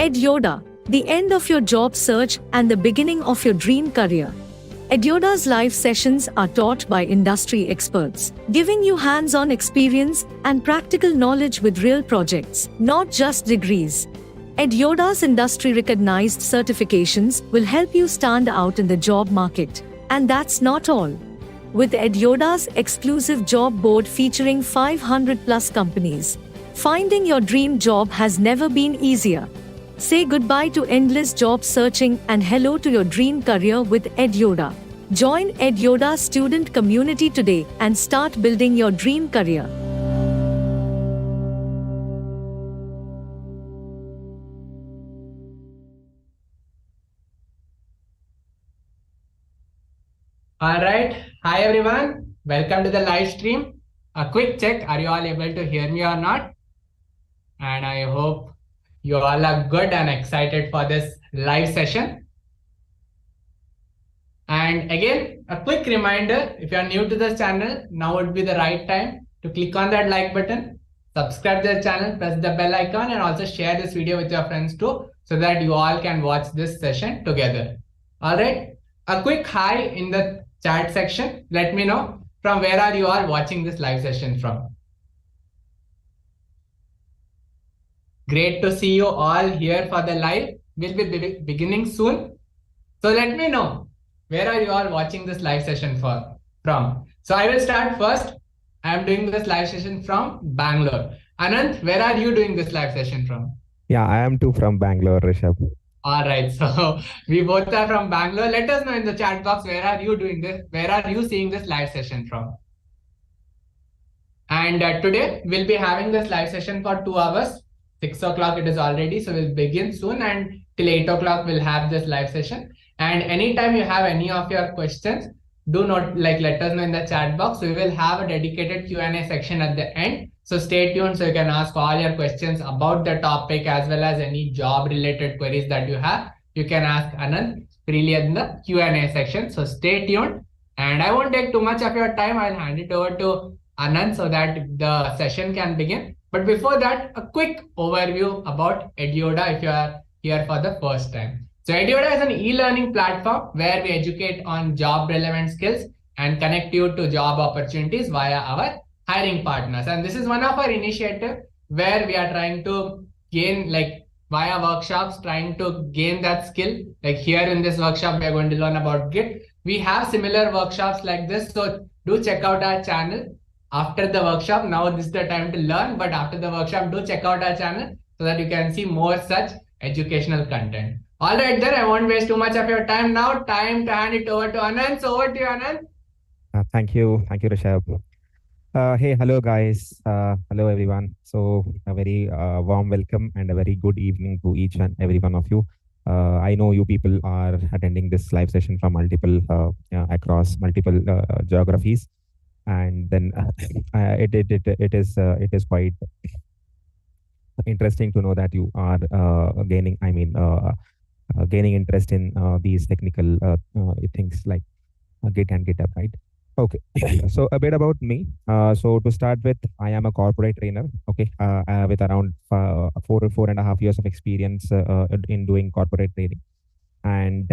EdYoda, the end of your job search and the beginning of your dream career. EdYoda's live sessions are taught by industry experts, giving you hands-on experience and practical knowledge with real projects, not just degrees. EdYoda's industry-recognized certifications will help you stand out in the job market. And that's not all. With EdYoda's exclusive job board featuring 500+ companies, finding your dream job has never been easier. Say goodbye to endless job searching and hello to your dream career with EdYoda. Join EdYoda's student community today and start building your dream career. All right. Hi, everyone. Welcome to the live stream. A quick check. Are you all able to hear me or not? And I hope you all are good and excited for this live session. And again, a quick reminder, if you are new to this channel, now would be the right time to click on that like button, subscribe to the channel, press the bell icon, and also share this video with your friends too, so that you all can watch this session together. All right. A quick hi in the chat section. Let me know from where are you all watching this live session from. Great to see you all here for the live. We'll be beginning soon. So let me know where are you all watching this live session from. So I will start first. I am doing this live session from Bangalore. Anant, where are you doing this live session from? Yeah, I am too from Bangalore, Rishabh. All right, so we both are from Bangalore. Let us know in the chat box, where are you doing this? Where are you seeing this live session from? And today we'll be having this live session for 2 hours. 6 o'clock it is already, so we'll begin soon, and till 8 o'clock we'll have this live session. And anytime you have any of your questions, do not let us know in the chat box. We will have a dedicated Q&A section at the end. So stay tuned so you can ask all your questions about the topic as well as any job related queries that you have. You can ask Anand freely in the Q&A section. So stay tuned, and I won't take too much of your time. I'll hand it over to Anand so that the session can begin. But before that, a quick overview about EdYoda if you are here for the first time. So EdYoda is an e-learning platform where we educate on job relevant skills and connect you to job opportunities via our hiring partners. And this is one of our initiative where we are trying to gain, via workshops, trying to gain that skill. Like here in this workshop, we are going to learn about Git. We have similar workshops like this. So do check out our channel after the workshop. Now this is the time to learn, but after the workshop, do check out our channel so that you can see more such educational content. All right, then I won't waste too much of your time now. Time to hand it over to Anand. So over to you, Anand. Thank you, Rishabh. Hey, hello guys. Hello everyone. So a very warm welcome and a very good evening to each and every one of you. I know you people are attending this live session from across multiple geographies, and then it is quite interesting to know that you are gaining interest in these technical things like Git and GitHub, right? Okay, so a bit about me. So to start with, I am a corporate trainer, okay, with around 4.5 years of experience in doing corporate training. And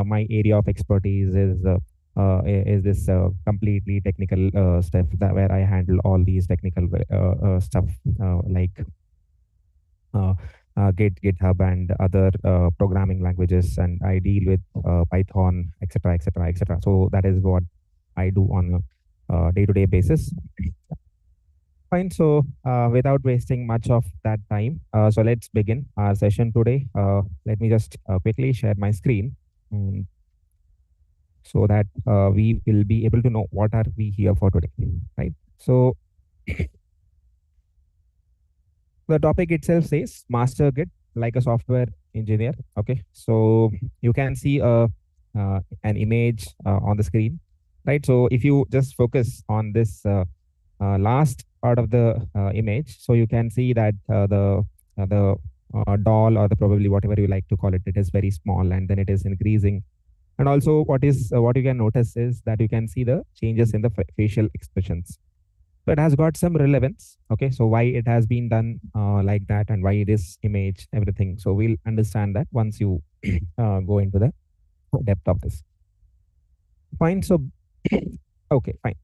my area of expertise is this completely technical stuff where I handle all these technical stuff like Git, GitHub, and other programming languages, and I deal with Python, etc., etc., etc. So that is what I do on a day-to-day basis. Fine. So without wasting much of that time, so let's begin our session today. Let me just quickly share my screen so that we will be able to know what are we here for today, right? So the topic itself says master Git like a software engineer. Okay, so you can see an image on the screen, right? So if you just focus on this last part of the image, so you can see that the doll, or the probably whatever you like to call it, it is very small, and then it is increasing. And also what you can notice is that you can see the changes in the facial expressions. So it has got some relevance. Okay, so why it has been done like that, and why this image, everything. So we'll understand that once you go into the depth of this. Fine. So okay, fine.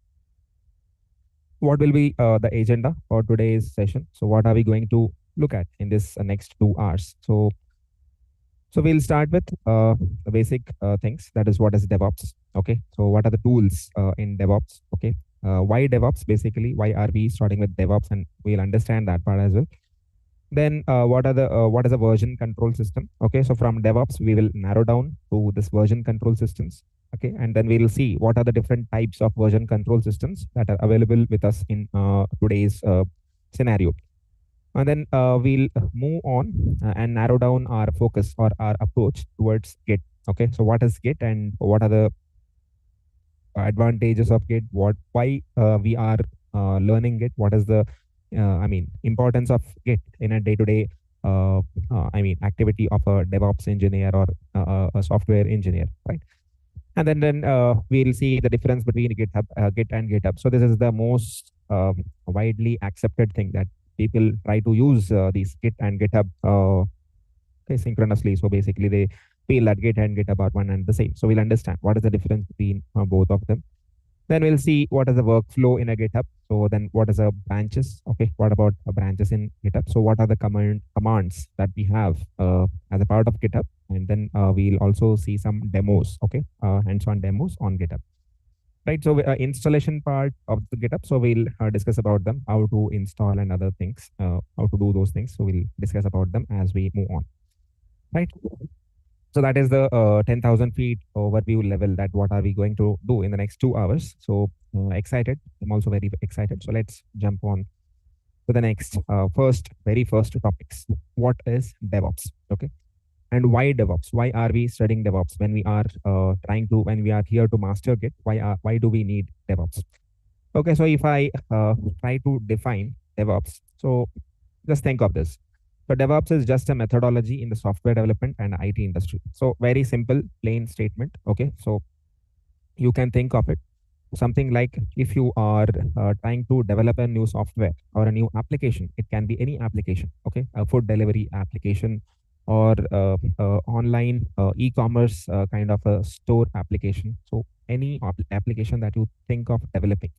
What will be the agenda for today's session? So what are we going to look at in this next 2 hours? So we'll start with the basic things. That is, what is DevOps? Okay. So what are the tools in DevOps? Okay. Why DevOps? Basically, why are we starting with DevOps? And we'll understand that part as well. Then what is a version control system? Okay. So from DevOps, we will narrow down to this version control systems. Okay. And then we'll see what are the different types of version control systems that are available with us in today's scenario. And then we'll move on and narrow down our focus or our approach towards Git. Okay, so what is Git and what are the advantages of Git? Why we are learning Git? What is the importance of Git in a day-to-day activity of a DevOps engineer or a software engineer, right? And then we'll see the difference between Git and GitHub. So this is the most widely accepted thing, that people try to use these Git and GitHub synchronously. So basically, they feel that Git and GitHub are one and the same. So we'll understand what is the difference between both of them. Then we'll see what is the workflow in a GitHub. So then what is a branches? Okay, what about branches in GitHub? So what are the commands that we have as a part of GitHub? And then we'll also see some demos, okay, hands-on demos on GitHub. Right, so installation part of the GitHub. So we'll discuss about them, how to install and other things, how to do those things. So we'll discuss about them as we move on. Right. So that is the 10,000 feet overview level, that what are we going to do in the next 2 hours. So excited. I'm also very excited. So let's jump on to the next very first topics. What is DevOps? Okay. And why DevOps? Why are we studying DevOps when we are when we are here to master Git? Why do we need DevOps? Okay, so if I try to define DevOps, so just think of this. So DevOps is just a methodology in the software development and IT industry. So very simple, plain statement. Okay, so you can think of it something like, if you are trying to develop a new software or a new application, it can be any application. Okay, a food delivery application, or online e-commerce kind of a store application. So any application that you think of developing.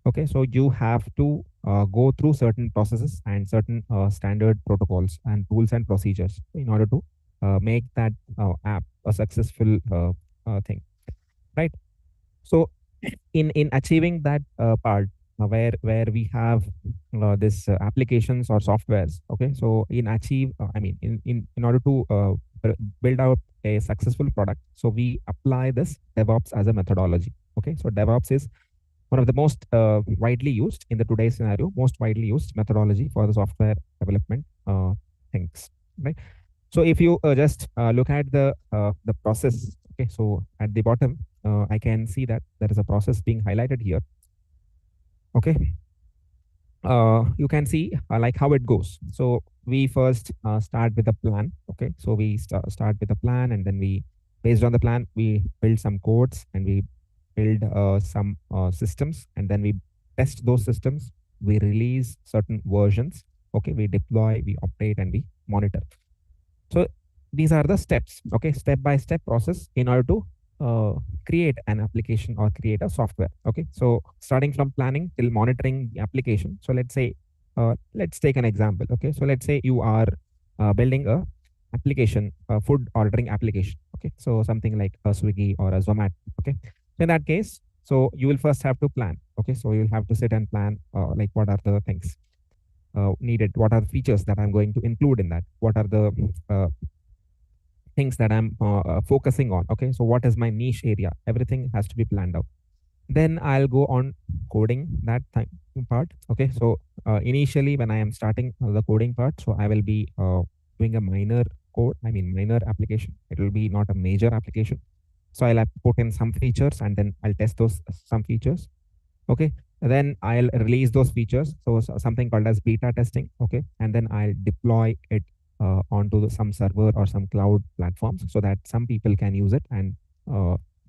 Okay, so you have to go through certain processes and certain standard protocols and rules and procedures in order to make that app a successful thing, right? So in achieving that part, where we have this applications or softwares. Okay, so in order to build out a successful product, so we apply this DevOps as a methodology. Okay, so DevOps is one of the most widely used in the today's scenario, most widely used methodology for the software development things, right? So if you just look at the process, okay, so at the bottom, I can see that there is a process being highlighted here. Okay, you can see like how it goes. So we first start with a plan. Okay, so we start with a plan, and then we, based on the plan, we build some codes, and we build some systems, and then we test those systems. We release certain versions. Okay, we deploy, we update, and we monitor. So these are the steps. Okay, step-by-step process in order to create an application or create a software. Okay, so starting from planning till monitoring the application. So let's say, let's take an example. Okay, so let's say you are building a application, a food ordering application. Okay, so something like a Swiggy or a Zomato. Okay, so in that case, so you will first have to plan. Okay, so you'll have to sit and plan like what are the things needed, what are the features that I'm going to include in that, what are the things that I'm focusing on. Okay, so what is my niche area? Everything has to be planned out. Then I'll go on coding that part. Okay, so initially when I am starting the coding part, so I will be doing a minor code, minor application. It will be not a major application. So I'll have to put in some features, and then I'll test those some features. Okay, and then I'll release those features. So something called as beta testing. Okay, and then I'll deploy it onto some server or some cloud platforms, so that some people can use it and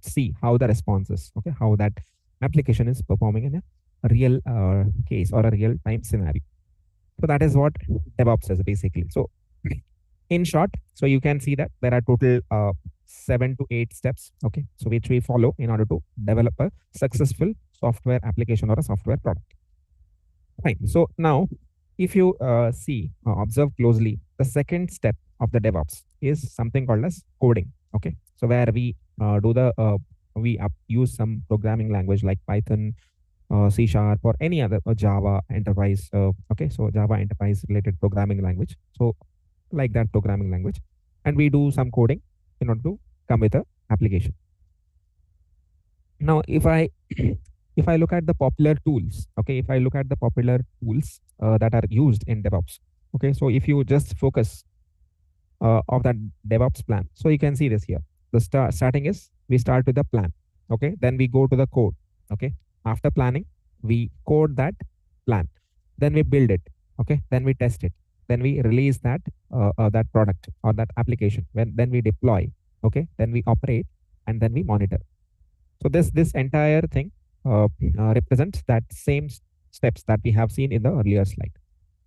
see how the response is. Okay, how that application is performing in a real case or a real time scenario. So that is what DevOps is basically. So in short, so you can see that there are total 7 to 8 steps, okay, so which we follow in order to develop a successful software application or a software product. Fine. So now, if you observe closely, the second step of the DevOps is something called as coding. Okay, so where we use some programming language like Python, C Sharp, or any other Java enterprise. Okay, so Java enterprise related programming language. So like that programming language, and we do some coding in order to come with a application. Now, if I if I look at the popular tools, okay, if I look at the popular tools that are used in DevOps, okay, so if you just focus of that DevOps plan, so you can see this here. The starting is we start with the plan, okay, then we go to the code, okay. After planning, we code that plan, then we build it, okay, then we test it, then we release that that product or that application. Then we deploy, okay, then we operate, and then we monitor. So this entire thing represents that same steps that we have seen in the earlier slide.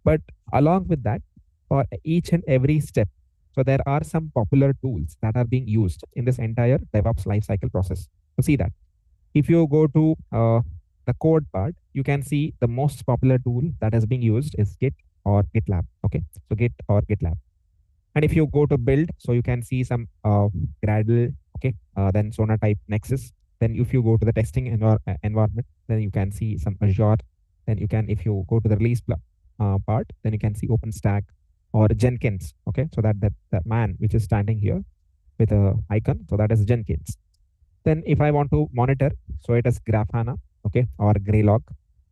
But along with that, for each and every step, so there are some popular tools that are being used in this entire DevOps lifecycle process. So see that. If you go to the code part, you can see the most popular tool that is being used is Git or GitLab. Okay, so Git or GitLab. And if you go to build, so you can see some Gradle, okay, then Sonatype Nexus. Then if you go to the testing environment, then you can see some Azure. Then you can, if you go to the release part, then you can see OpenStack or Jenkins. Okay, so that man which is standing here with a icon, so that is Jenkins. Then if I want to monitor, so it is Grafana, okay, or Greylog.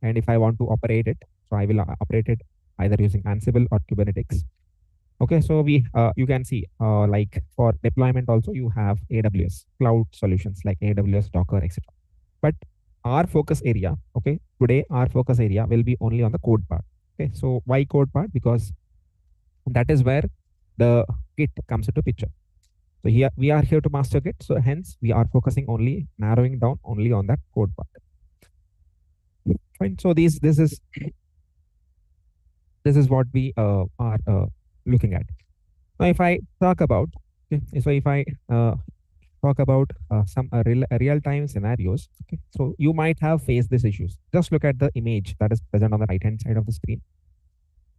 And if I want to operate it, so I will operate it either using Ansible or Kubernetes. Okay, so you can see like for deployment also you have AWS cloud solutions like AWS, Docker, etc. But our focus area, okay, today our focus area will be only on the code part. Okay, so why code part? Because that is where the Git comes into picture. So here we are here to master Git, so hence we are focusing only, narrowing down only on that code part. Fine. So this is what we are looking at. Now, if I talk about, okay, so if I talk about some real-time scenarios, okay, so you might have faced these issues. Just look at the image that is present on the right-hand side of the screen.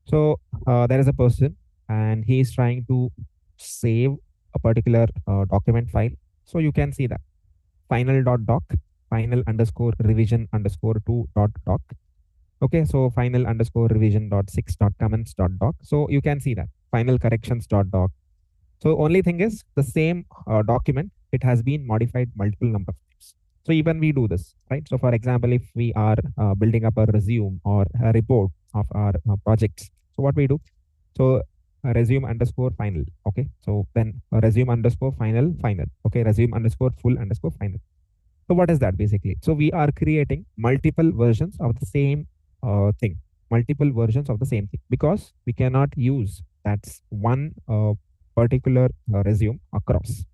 So there is a person, and he is trying to save a particular document file. So you can see that final.doc, final_revision_2.doc. Okay, so final_revision.6.comments.doc. So you can see that final corrections.doc. So only thing is the same document, it has been modified multiple number of times. So even we do this, right? So for example, if we are building up a resume or a report of our projects, so what we do? So resume_final. Okay, so then resume_final. Okay, resume_full_final. So what is that basically? So we are creating multiple versions of the same thing, because we cannot use that's one particular resume across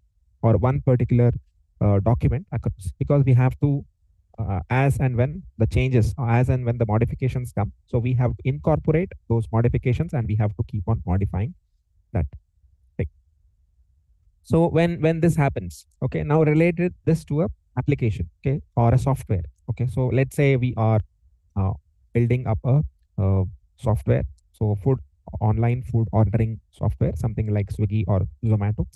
or one particular document across, because we have to as and when the changes, as and when the modifications come, so we have to incorporate those modifications and we have to keep on modifying that. Right. So when this happens, okay, now related this to a application, okay, or a software. Okay, so let's say we are building up a software, so online food ordering software, something like Swiggy or Zomato.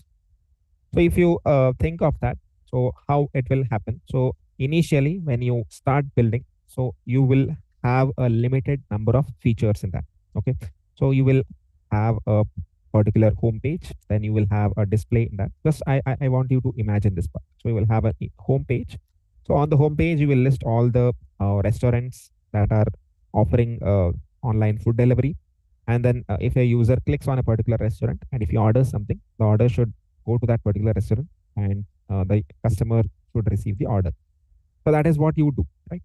So if you think of that, so how it will happen? So initially when you start building, so you will have a limited number of features in that. Okay, so you will have a particular home page, then you will have a display in that. Just I want you to imagine this part. So you will have a home page. So on the home page, you will list all the restaurants that are offering online food delivery. And then if a user clicks on a particular restaurant, and if you order something, the order should go to that particular restaurant, and the customer should receive the order. So that is what you do, right?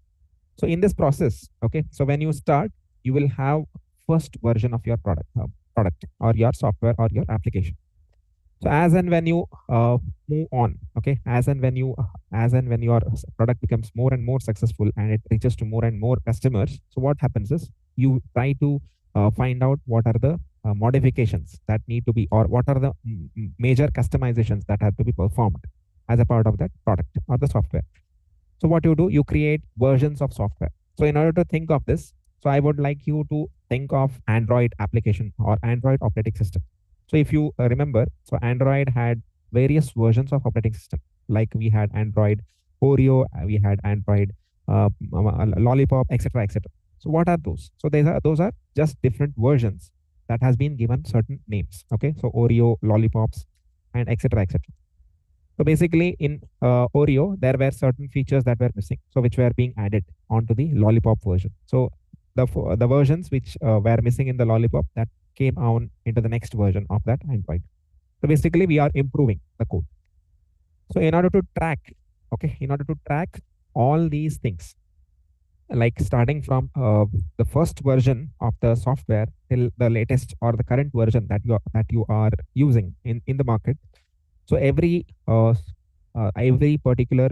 So in this process, okay, so when you start, you will have first version of your product or your software or your application. So as and when you move on, okay, as and when your product becomes more and more successful and it reaches to more and more customers, so what happens is you try to find out what are the modifications that need to be, or what are the major customizations that have to be performed as a part of that product or the software. So what you do, you create versions of software. So in order to think of this, so I would like you to think of Android application or Android operating system. So if you remember, so Android had various versions of operating system. Like we had Android Oreo, we had Android Lollipop, etc., etc. So what are those? So those are just different versions that has been given certain names. Okay, so Oreo, lollipops, and etc., etc. So basically, in Oreo, there were certain features that were missing, so which were being added onto the Lollipop version. So the versions which were missing in the Lollipop, that came on into the next version of that Android. So basically, we are improving the code. So in order to track, okay, in order to track all these things, like starting from the first version of the software till the latest or the current version that you are using in the market. So every particular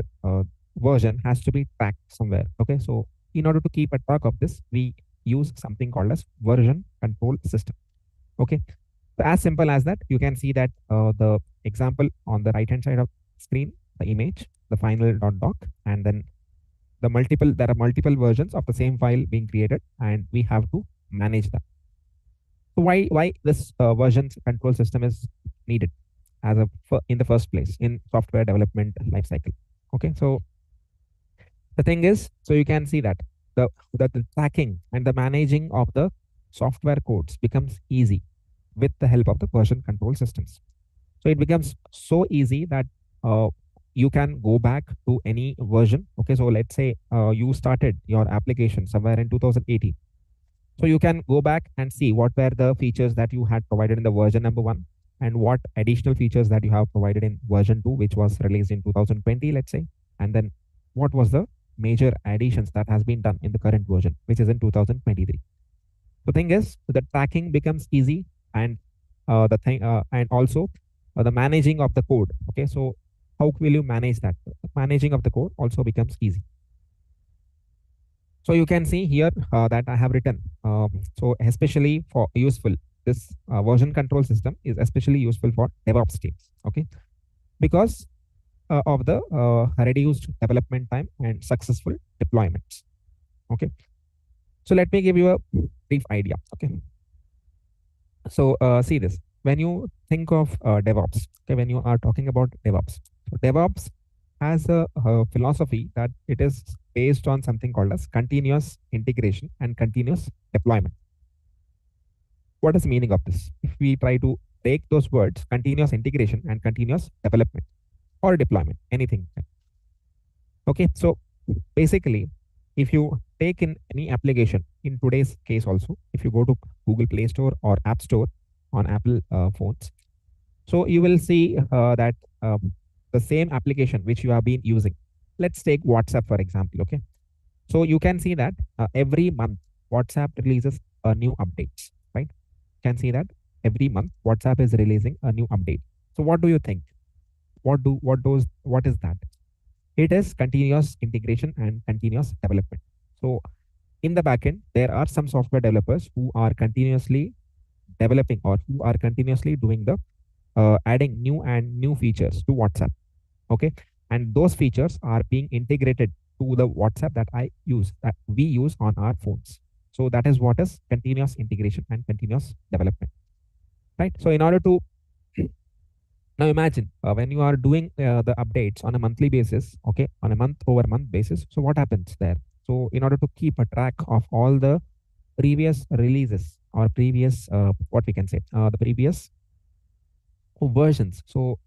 version has to be tracked somewhere. Okay, so in order to keep a track of this, we use something called as version control system. Okay, so as simple as that, you can see that the example on the right hand side of screen, the image, the final.doc, and then there are multiple versions of the same file being created, and we have to manage that. So why this version control system is needed as in the first place in software development lifecycle? Okay, so the thing is, so you can see that the tracking and the managing of the software codes becomes easy with the help of the version control systems. So it becomes so easy that you can go back to any version. Okay, so let's say you started your application somewhere in 2018. So you can go back and see what were the features that you had provided in the version number 1, and what additional features that you have provided in version 2, which was released in 2020, let's say, and then what was the major additions that has been done in the current version, which is in 2023. The thing is, the tracking becomes easy, and and also the managing of the code. Okay, so how will you manage that? Managing of the code also becomes easy. So you can see here that I have written, so especially for useful, this version control system is especially useful for DevOps teams. Okay, because of the reduced development time and successful deployments. Okay, so let me give you a brief idea. Okay, so see this. When you think of DevOps, okay, when you are talking about DevOps, so DevOps has a philosophy that it is based on something called as continuous integration and continuous deployment. What is the meaning of this? If we try to take those words, continuous integration and continuous development or deployment, anything. Okay, so basically, if you take in any application, in today's case also, if you go to Google Play Store or App Store on Apple phones, so you will see that the same application which you have been using. Let's take WhatsApp, for example. Okay, so you can see that every month WhatsApp releases a new updates, right? You can see that every month WhatsApp is releasing a new update. So what do you think? What is that? It is continuous integration and continuous development. So in the backend, there are some software developers who are continuously developing, or who are continuously doing the adding new features to WhatsApp. Okay, and those features are being integrated to the WhatsApp that we use on our phones. So that is what is continuous integration and continuous development, right? So in order to now imagine when you are doing the updates on a monthly basis, okay, on a month-over-month basis. So what happens there? So in order to keep a track of all the previous releases or previous what we can say the previous versions, so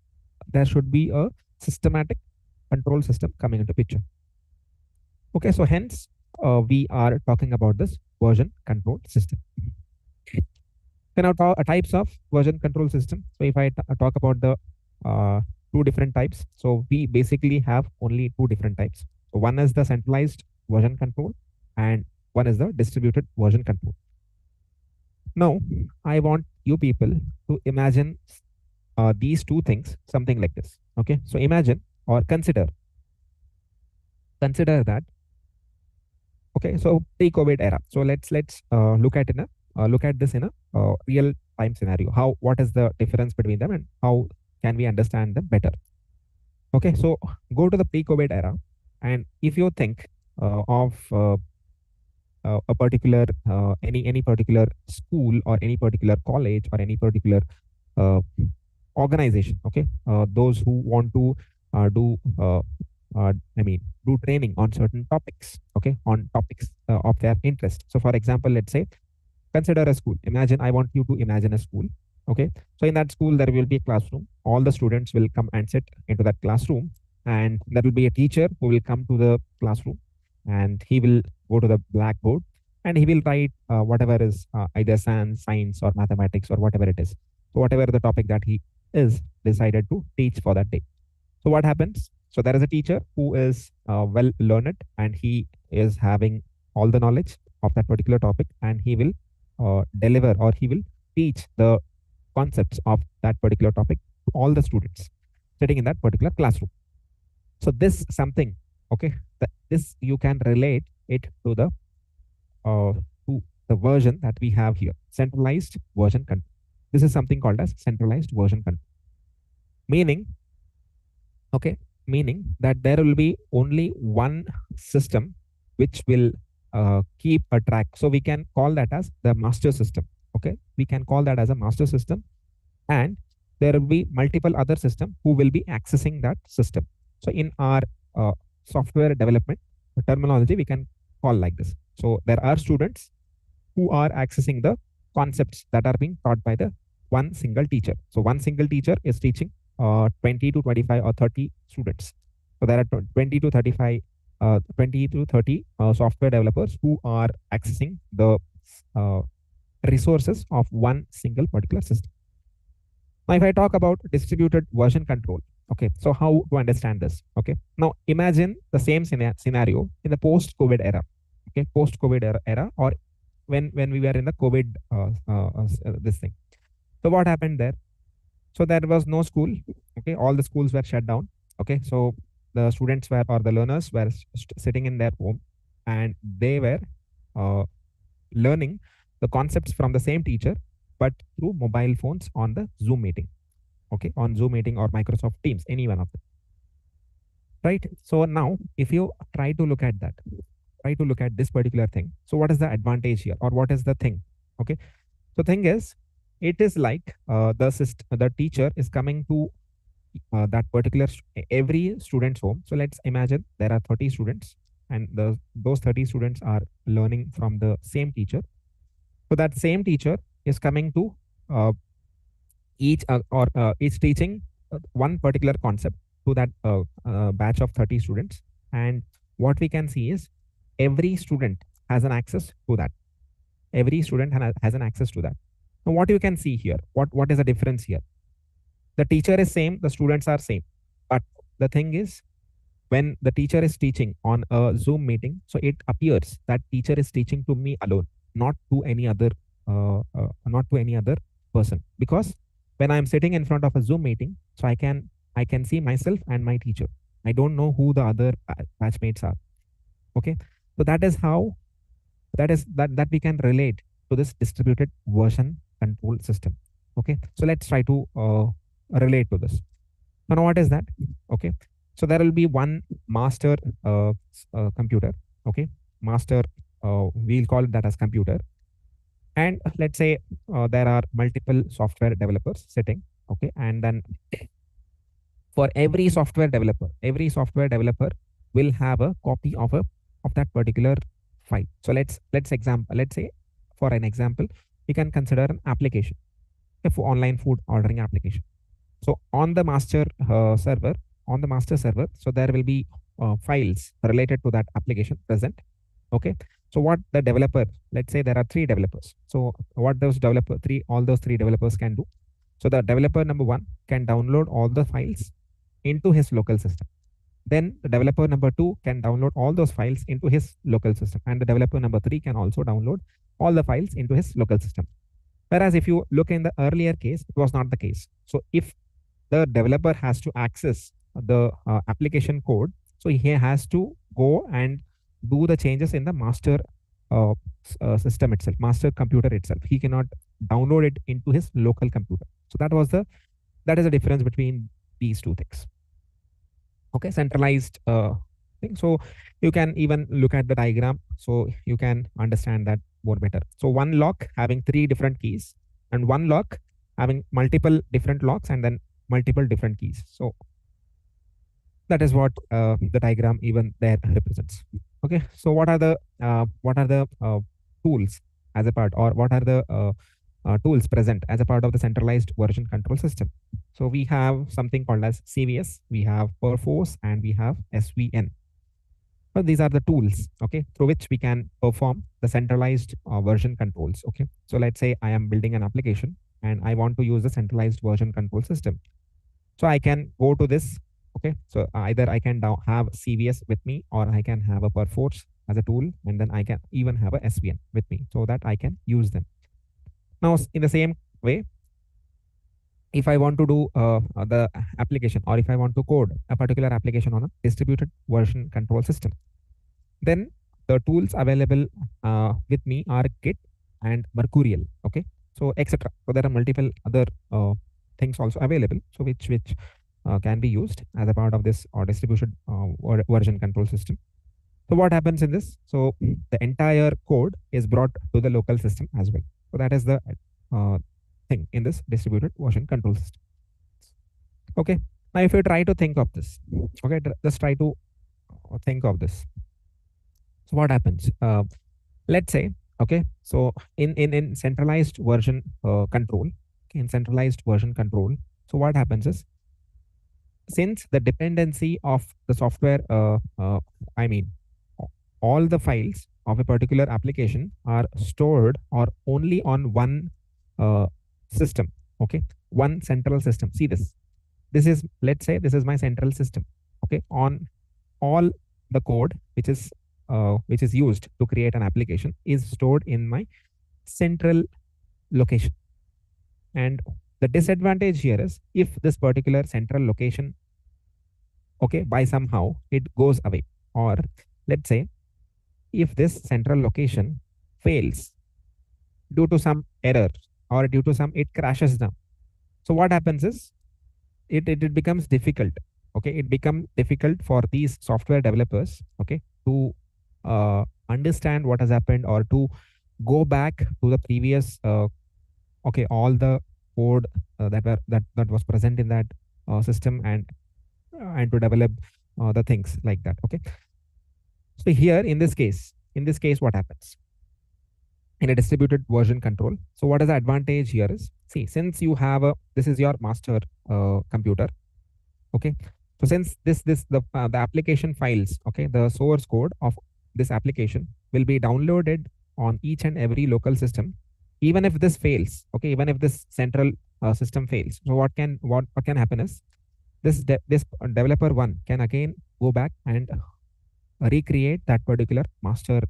there should be a systematic control system coming into picture. Okay, so hence we are talking about this version control system. Then our types of version control system. So if I talk about the two different types, so we basically have only two different types. So one is the centralized version control, and one is the distributed version control. Now, I want you people to imagine these two things, something like this. Okay, so imagine or consider that. Okay, so pre-COVID era. So let's look at this in a real time scenario. What is the difference between them and how can we understand them better? Okay, so go to the pre-COVID era, and if you think of a particular any particular school or any particular college or any particular uh, organization, okay, those who want to do do training on certain topics, okay, on topics of their interest. So for example, let's say consider a school. Imagine, I want you to imagine a school. Okay, so in that school there will be a classroom. All the students will come and sit into that classroom, and there will be a teacher who will come to the classroom, and he will go to the blackboard, and he will write whatever is either science or mathematics or whatever it is. So whatever the topic that he is decided to teach for that day. So what happens? So there is a teacher who is well learned, and he is having all the knowledge of that particular topic, and he will deliver, or he will teach the concepts of that particular topic to all the students sitting in that particular classroom. So this something, okay, this you can relate it to the version that we have here, centralized version control. This is something called as centralized version control. Meaning that there will be only one system which will keep a track. So we can call that as the master system. Okay, we can call that as a master system, and there will be multiple other systems who will be accessing that system. So in our software development terminology, we can call like this. So there are students who are accessing the concepts that are being taught by the one single teacher. So one single teacher is teaching 20 to 25 or 30 students. So there are 20 to 35, 20 to 30 software developers who are accessing the resources of one single particular system. Now, if I talk about distributed version control, okay, so how to understand this? Okay, now imagine the same scenario in the post-COVID era. Okay, post-COVID era, or when we were in the COVID this thing. So what happened there? So there was no school. Okay, all the schools were shut down. Okay, so the students were, or the learners were sitting in their home, and they were learning the concepts from the same teacher, but through mobile phones on the Zoom meeting. Okay, on Zoom meeting or Microsoft Teams, any one of them. Right. So now, if you try to look at that, try to look at this particular thing. So what is the advantage here, or what is the thing? Okay, so thing is, it is like the teacher is coming to that particular every student's home. So let's imagine there are 30 students, and those 30 students are learning from the same teacher. So that same teacher is coming to each teaching one particular concept to that batch of 30 students. And what we can see is every student has an access to that. Every student has an access to that. Now, what you can see here, what is the difference here? The teacher is same, the students are same. But the thing is, when the teacher is teaching on a Zoom meeting, so it appears that teacher is teaching to me alone, not to any other person. Because when I'm sitting in front of a Zoom meeting, so I can see myself and my teacher. I don't know who the other batchmates are. Okay, so that is how that we can relate to this distributed version control system. Okay, so let's try to relate to this. So now what is that? Okay, so there will be one master computer. Okay, master, we'll call that as computer. And let's say there are multiple software developers sitting. Okay, and then for every software developer will have a copy of that particular file. So let's say for an example, we can consider an application, for online food ordering application. So on the master server, so there will be files related to that application present. Okay, so what the developer, let's say there are 3 developers. So what all those three developers can do. So the developer number 1 can download all the files into his local system. Then the developer number 2 can download all those files into his local system. And the developer number 3 can also download all the files into his local system. Whereas if you look in the earlier case, it was not the case. So if the developer has to access the application code, so he has to go and do the changes in the master system itself, master computer itself. He cannot download it into his local computer. So that is the difference between these two things. Okay, centralized thing. So you can even look at the diagram, so you can understand that more better. So one lock having 3 different keys, and one lock having multiple different locks and then multiple different keys. So that is what the diagram even there represents. Okay, so what are the tools as a part, or what are the tools present as a part of the centralized version control system? So we have something called as CVS, we have Perforce, and we have SVN. So these are the tools, okay, through which we can perform the centralized version controls. Okay, so let's say I am building an application and I want to use the centralized version control system. So I can go to this. Okay, so either I can have CVS with me, or I can have a Perforce as a tool, and then I can even have a SVN with me, so that I can use them. Now, in the same way, if I want to do the application, or if I want to code a particular application on a distributed version control system, then the tools available with me are Git and Mercurial. Okay, so etc. So there are multiple other things also available, so which can be used as a part of this distributed version control system. So what happens in this? So the entire code is brought to the local system as well. So that is the thing in this distributed version control system. Okay, now if you try to think of this, okay, just try to think of this. So what happens? Let's say, okay, so in centralized version control, okay, in centralized version control, so what happens is, since the dependency of the software, I mean, all the files of a particular application are stored or only on one system. Okay, one central system. See this. This is, let's say, this is my central system. Okay, on all the code which is used to create an application is stored in my central location. And the disadvantage here is, if this particular central location, okay, by somehow it goes away, or let's say if this central location fails due to some error, or due to some, it crashes down. So what happens is, it becomes difficult. Okay, it becomes difficult for these software developers, okay, to understand what has happened, or to go back to the previous okay, all the code that was present in that system, and to develop the things like that. Okay, so here in this case what happens in a distributed version control? So what is the advantage here is, see, since you have this is your master computer. Okay, so since the application files, okay, the source code of this application will be downloaded on each and every local system, even if this fails. Okay, even if this central system fails, so what can happen is, this developer one can again go back and recreate that particular master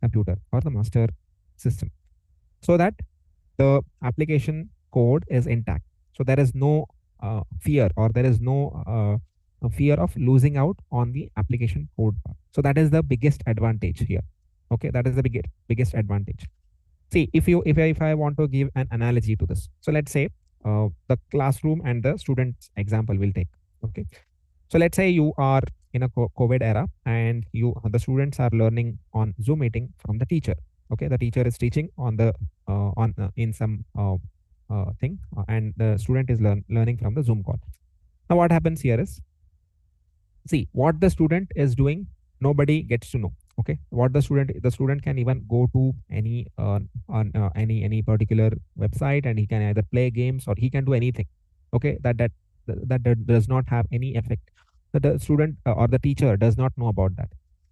computer or the master system, so that the application code is intact. So there is no fear, or there is no fear of losing out on the application code. So that is the biggest advantage here. Okay, that is the biggest advantage. See, if I want to give an analogy to this, so let's say the classroom and the students example will take. Okay, so let's say you are in a COVID era, and the students are learning on Zoom meeting from the teacher. Okay, the teacher is teaching on the in some thing, and the student is learning from the Zoom call. Now what happens here is, see, what the student is doing, nobody gets to know. Okay, what the student can even go to any any particular website, and he can either play games, or he can do anything. Okay, that does not have any effect. The student or the teacher does not know about that.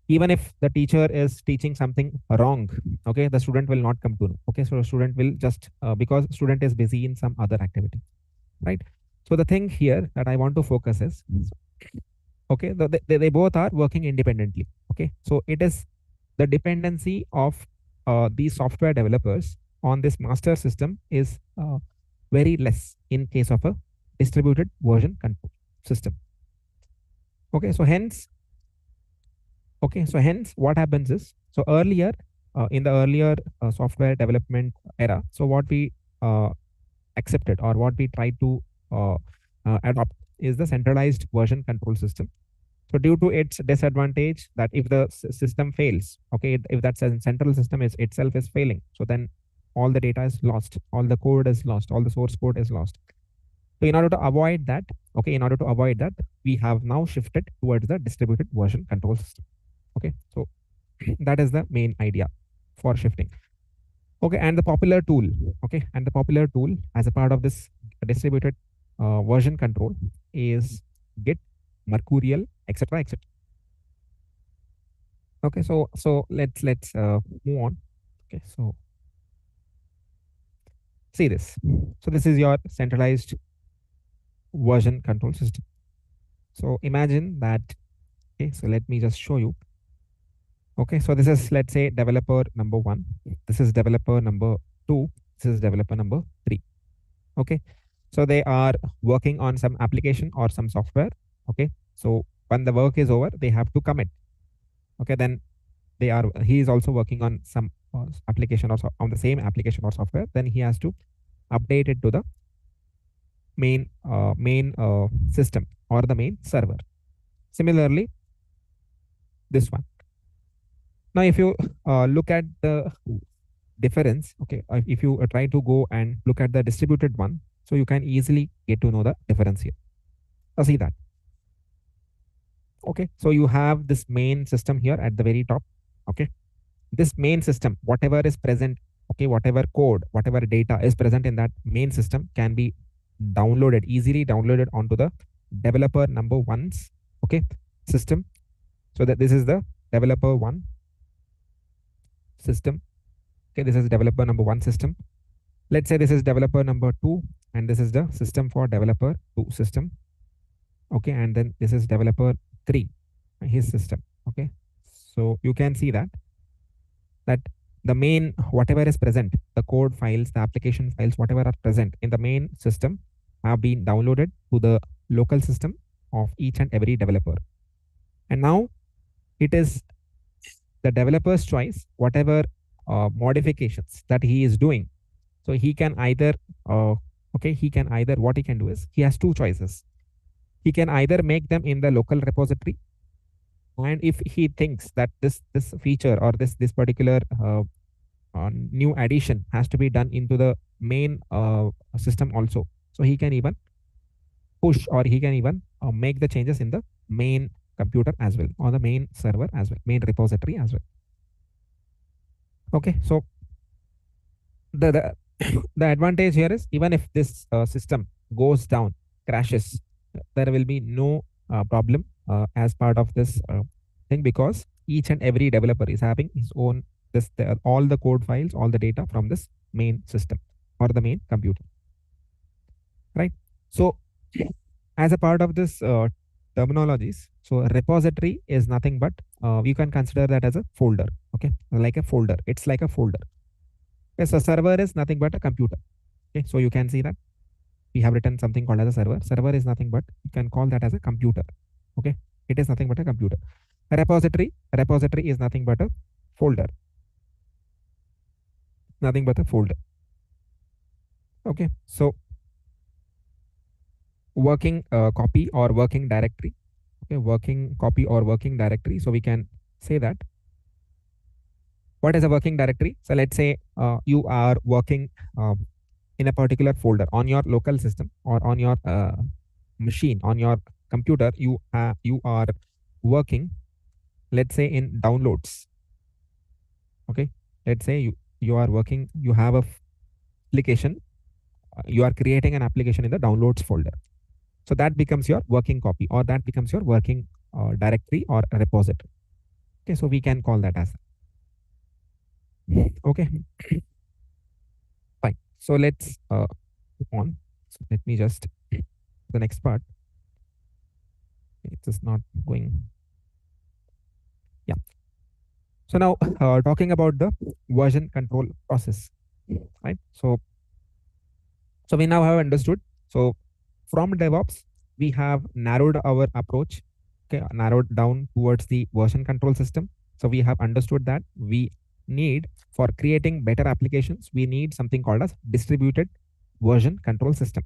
Even if the teacher is teaching something wrong, okay, the student will not come to know. Okay, so the student will just because student is busy in some other activity, right? So the thing here that I want to focus is, okay, they both are working independently. Okay, so it is the dependency of these software developers on this master system is very less in case of a distributed version control system. Okay, so hence what happens is, so earlier in the earlier software development era, so what we uh, accepted or what we tried to adopt is the centralized version control system. So due to its disadvantage, that if the system fails, okay, if that central system is itself is failing, so then all the data is lost, all the code is lost, all the source code is lost. So in order to avoid that, okay, we have now shifted towards the distributed version control system. Okay, so that is the main idea for shifting. Okay, and the popular tool, as a part of this distributed version control is Git, Mercurial, etc., etc. Okay, so let's move on. Okay, so see this. So this is your centralized version control system. So imagine that. Okay, so let me just show you. Okay, so this is, let's say, developer number 1. This is developer number 2. This is developer number 3. Okay, so they are working on some application or some software. Okay, so when the work is over, they have to commit. Okay, then he is also working on some application or on the same application or software. Then he has to update it to the main system or the main server. Similarly, this one. Now, if you look at the difference, okay, if you try to go and look at the distributed one, so you can easily get to know the difference here. So see that. Okay, so you have this main system here at the very top. Okay, this main system, whatever is present, okay, whatever code, whatever data is present in that main system can be easily downloaded onto the developer number 1's, okay, system. So that this is the developer 1 system. Okay, this is developer number 1 system. Let's say this is developer number 2, and this is the system for developer 2 system. Okay, and then this is developer 3, his system. Okay, so you can see that the main, whatever is present, the code files, the application files, whatever are present in the main system have been downloaded to the local system of each and every developer. And now it is the developer's choice, whatever modifications that he is doing. So he can either, what he can do is, he has two choices. He can either make them in the local repository, and if he thinks that this feature or this particular new addition has to be done into the main system also, so he can even push, or he can even make the changes in the main computer as well, or the main server as well, main repository as well. Okay, so the advantage here is, even if this system goes down, crashes, there will be no problem as part of this thing, because each and every developer is having his own all the code files, all the data from this main system or the main computer, right? So as a part of this terminologies, so repository is nothing but you can consider that as a folder. Okay, like a folder, it's like a folder. Okay, so server is nothing but a computer. Okay, so you can see that we have written something called as a server is nothing but, you can call that as a computer. Okay, it is nothing but a computer. A repository is nothing but a folder, nothing but a folder. Okay, so working copy or working directory. Okay, working copy or working directory. So we can say that, what is a working directory? So let's say you are working in a particular folder on your local system, or on your machine, on your computer. You are working, let's say, in downloads. Okay, let's say you are working, you have a application, you are creating an application in the downloads folder. So that becomes your working copy, or that becomes your working directory or repository. Okay, so we can call that as. Okay, fine. So let's move on. So let me just the next part. It is not going. Yeah. So now talking about the version control process, right? So we now have understood. So from DevOps, we have narrowed our approach, okay, narrowed down towards the version control system. So we have understood that we need, for creating better applications, we need something called as distributed version control system.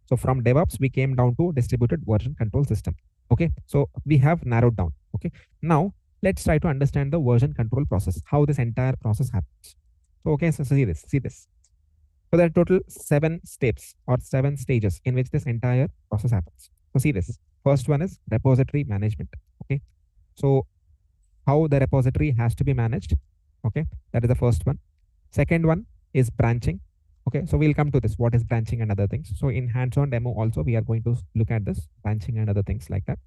So from DevOps, we came down to distributed version control system. Okay, so we have narrowed down. Okay, now let's try to understand the version control process, how this entire process happens. So okay, so see this. So there are total 7 steps or 7 stages in which this entire process happens. So see this. First one is repository management. Okay, so how the repository has to be managed. Okay, that is the first one. Second one is branching. Okay, so we'll come to this, what is branching and other things. So in hands-on demo also, we are going to look at this branching and other things like that.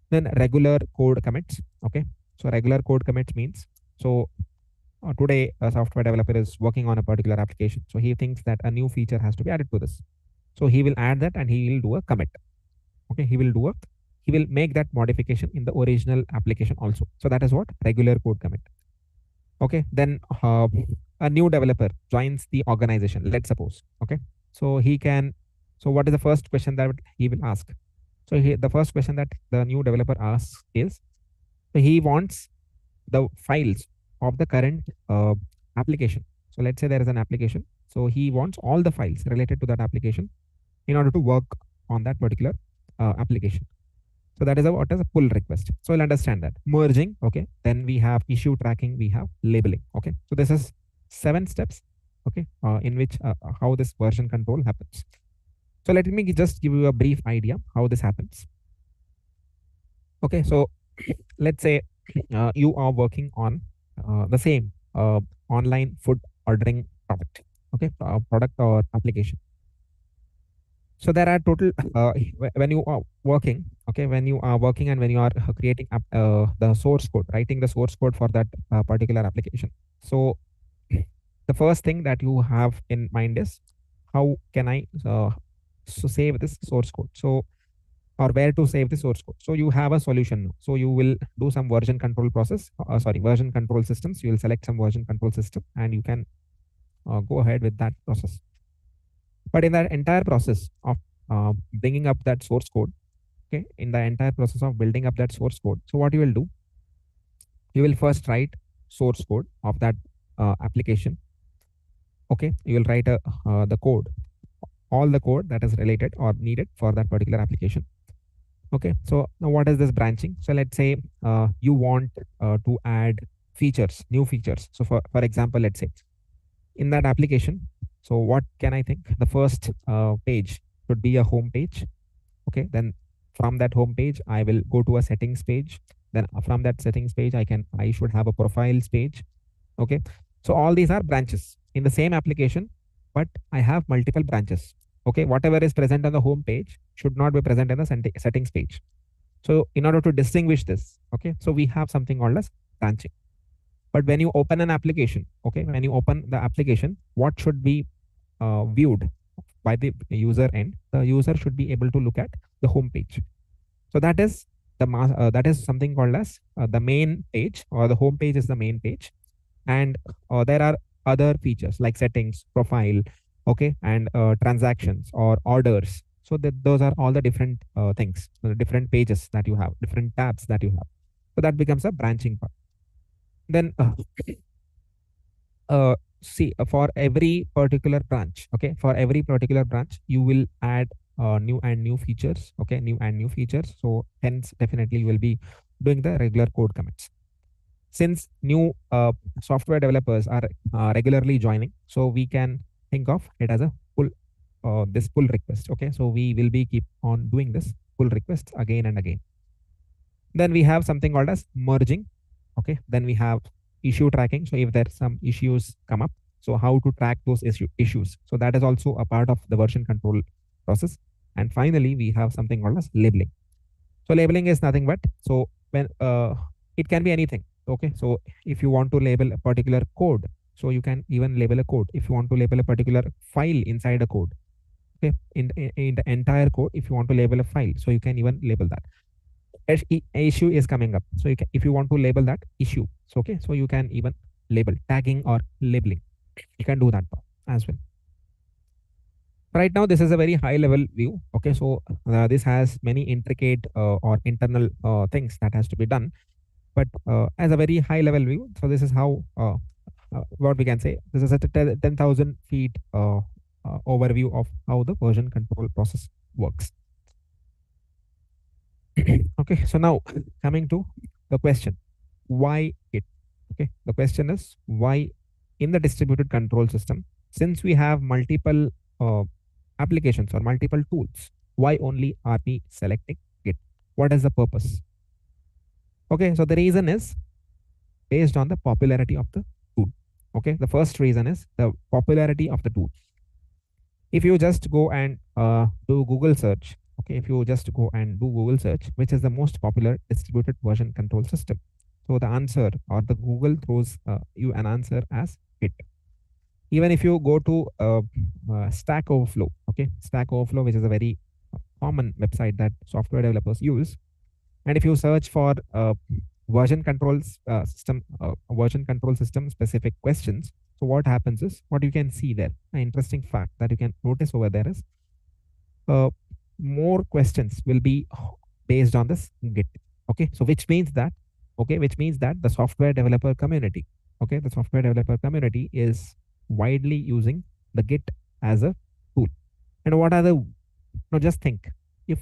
Then regular code commits. Okay, so regular code commits means, so today a software developer is working on a particular application. So he thinks that a new feature has to be added to this. So he will add that and he will do a commit. Okay, he will make that modification in the original application also. So that is what regular code commit. Okay, then a new developer joins the organization, let's suppose. Okay, so he can, so what is the first question that he will ask? So the first question that the new developer asks is, so he wants the files of the current application. So let's say there is an application. So he wants all the files related to that application in order to work on that particular application. So that is what is a pull request. So you'll understand that. Merging, okay. Then we have issue tracking, we have labeling, okay. So this is 7 steps, okay, in which how this version control happens. So let me just give you a brief idea how this happens. Okay, so let's say you are working on the same online food ordering product, okay, product or application. So there are total when you are working, okay, when you are working and when you are creating the source code, writing the source code for that particular application. So the first thing that you have in mind is, how can I save this source code? So, or where to save the source code. So you have a solution now. So you will do some version control process, version control systems. You will select some version control system and you can go ahead with that process. But in that entire process of bringing up that source code, okay, in the entire process of building up that source code, so what you will do, you will first write source code of that application. Okay, you will write the code, all the code that is related or needed for that particular application. Okay, so now what is this branching? So let's say you want to add features, new features. So for example, let's say in that application, so what can I think? The first page should be a home page. Okay, then from that home page, I will go to a settings page. Then from that settings page, I should have a profiles page. Okay, so all these are branches in the same application, but I have multiple branches. Okay, whatever is present on the home page should not be present in the settings page. So in order to distinguish this, okay, so we have something called as branching. But when you open an application, okay, when you open the application, what should be viewed by the user end? The user should be able to look at the home page. So that is the that is something called as the main page, or the home page is the main page. And there are other features like settings, profile, okay, and transactions or orders. So that those are all the different things, the different pages that you have, different tabs that you have. So that becomes a branching part. Then see, for every particular branch, okay, for every particular branch, you will add new features, okay, new features. So hence definitely you will be doing the regular code commits. Since new software developers are regularly joining, so we can think of it as a pull, this pull request. Okay, so we will be keep on doing this pull requests again and again. Then we have something called as merging. Okay, then we have issue tracking. So if there's some issues come up, so how to track those issues. So that is also a part of the version control process. And finally, we have something called as labeling. So labeling is nothing but, so when it can be anything. Okay, so if you want to label a particular code, so you can even label a code. If you want to label a particular file inside a code, okay, in the entire code, if you want to label a file, so you can even label that. Issue is coming up, so you can, if you want to label that issue, so okay, so you can even label tagging or labeling. You can do that as well. Right now, this is a very high level view. Okay, so this has many intricate or internal things that has to be done. But as a very high level view, so this is how what we can say. This is a 10,000 feet overview of how the version control process works. Okay, so now coming to the question, why it? Okay, the question is why in the distributed control system, since we have multiple applications or multiple tools, why only are we selecting Git? What is the purpose? Okay, so the reason is based on the popularity of the tool. Okay, the first reason is the popularity of the tool. If you just go and do Google search, okay, if you just go and do Google search, which is the most popular distributed version control system, so the answer or the Google throws you an answer as Git. Even if you go to Stack Overflow, okay, Stack Overflow, which is a very common website that software developers use, and if you search for version control system specific questions, so what happens is, what you can see there, an interesting fact that you can notice over there is more questions will be based on this Git. Okay, so which means that the software developer community, okay, the software developer community is widely using the Git as a tool. And what are the, now just think, if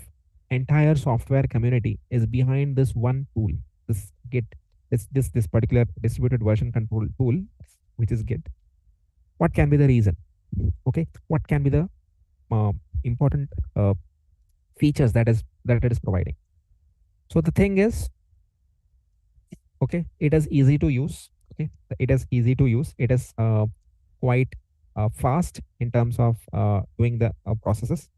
entire software community is behind this one tool, this Git, this particular distributed version control tool, which is Git, what can be the reason? Okay, what can be the important features that it is providing? So the thing is, okay, it is easy to use. Okay, it is easy to use. It is quite fast in terms of doing the processes.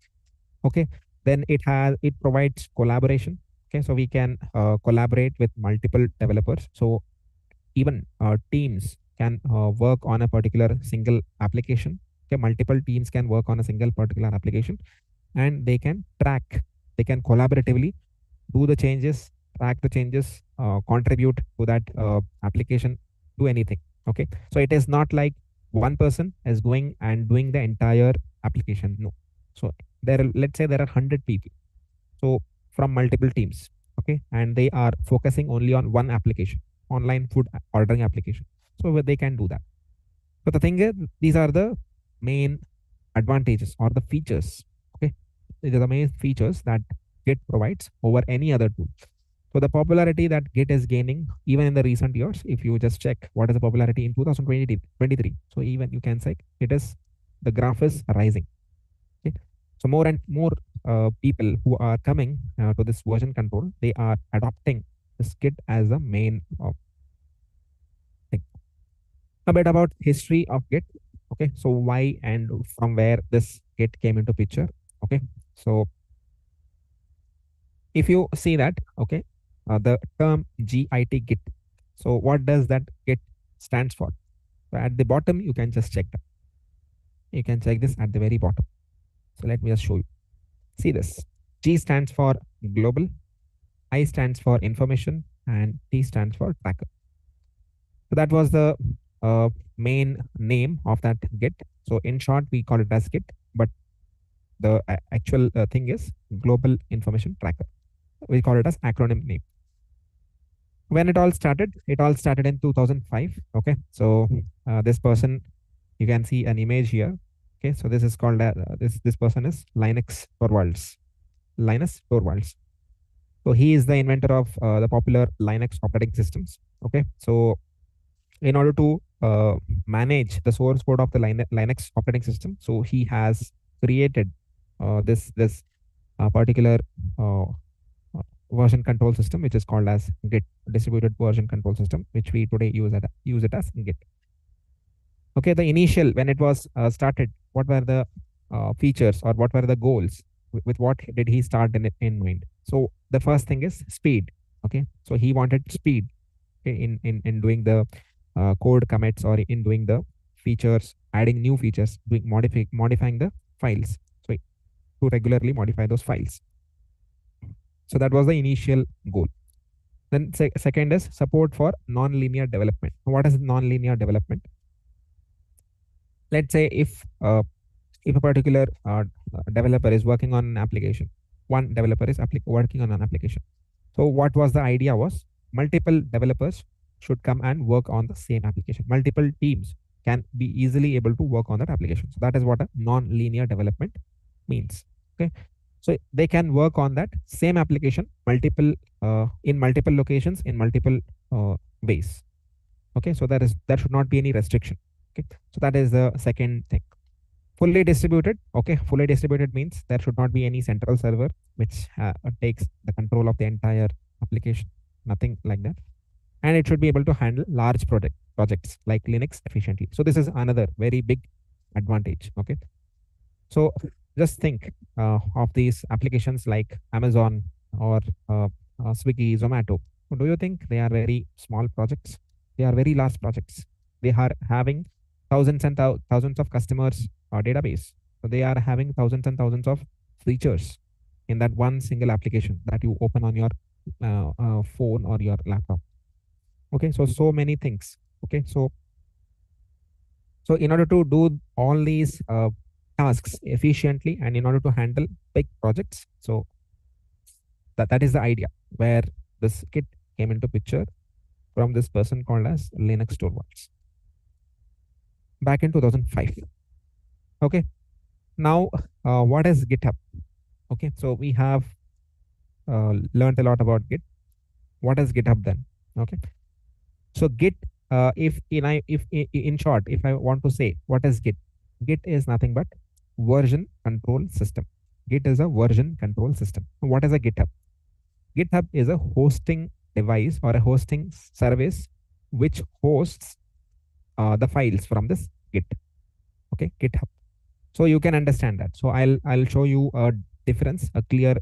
Okay, then it provides collaboration. Okay, so we can collaborate with multiple developers. So even teams can work on a particular single application. Okay, multiple teams can work on a single particular application, and they can collaboratively do the changes, track the changes, contribute to that application, do anything. Okay, so it is not like one person is going and doing the entire application. No. So let's say there are 100 people, so from multiple teams, okay, and they are focusing only on one application, online food ordering application, so they can do that. But the thing is, these are the main advantages or the features. Okay, these are the main features that Git provides over any other tool. So the popularity that Git is gaining, even in the recent years, if you just check what is the popularity in 2023, so even you can say the graph is rising. Okay, so more and more people who are coming to this version control, they are adopting this Git as a main thing. A bit about history of Git. Okay, so why and from where this Git came into picture. Okay, so if you see that, okay, the term Git. So what does that Git stands for? So at the bottom, you can just check that. You can check this at the very bottom. So let me just show you. See this. G stands for global, I stands for information, and T stands for tracker. So that was the main name of that Git. So in short, we call it as Git, but the actual thing is global information tracker. We call it as acronym name. When it all started in 2005. Okay, so this person, you can see an image here. Okay, so this is called this person is Linus Torvalds. So he is the inventor of the popular Linux operating systems. Okay, so in order to manage the source code of the Linux operating system, so he has created this particular version control system, which is called as Git, distributed version control system, which we today use it as Git. Okay, the initial, when it was started, what were the features or what were the goals? With what did he start in mind? So the first thing is speed. Okay, so he wanted speed, okay, in doing the code commits or in doing the features, adding new features, modifying the files. So to regularly modify those files. So that was the initial goal. Then second is support for non-linear development. What is non-linear development? Let's say if if a particular developer is working on an application, one developer is working on an application. So what was the idea was multiple developers should come and work on the same application. Multiple teams can be easily able to work on that application. So that is what a non-linear development means. Okay. So they can work on that same application in multiple locations in multiple ways. Okay. So there should not be any restriction. Okay. So that is the second thing. Fully distributed. Okay. Fully distributed means there should not be any central server which takes the control of the entire application. Nothing like that. And it should be able to handle large projects like Linux efficiently. So this is another very big advantage. Okay. So just think of these applications like Amazon or Swiggy, Zomato. Do you think they are very small projects? They are very large projects. They are having thousands and thousands of customers database. So they are having thousands and thousands of features in that one single application that you open on your phone or your laptop. Okay, so many things. Okay, so in order to do all these tasks efficiently and in order to handle big projects, so that is the idea where this Git came into picture from this person called as Linux Torvalds back in 2005. Okay, now what is GitHub? Okay, so we have learned a lot about Git. What is GitHub then? Okay, so Git, if in short, if I want to say what is Git, Git is nothing but version control system. Git is a version control system. What is a GitHub? GitHub is a hosting device or a hosting service which hosts the files from this Git. Okay, GitHub. So you can understand that. So I'll show you a difference, a clear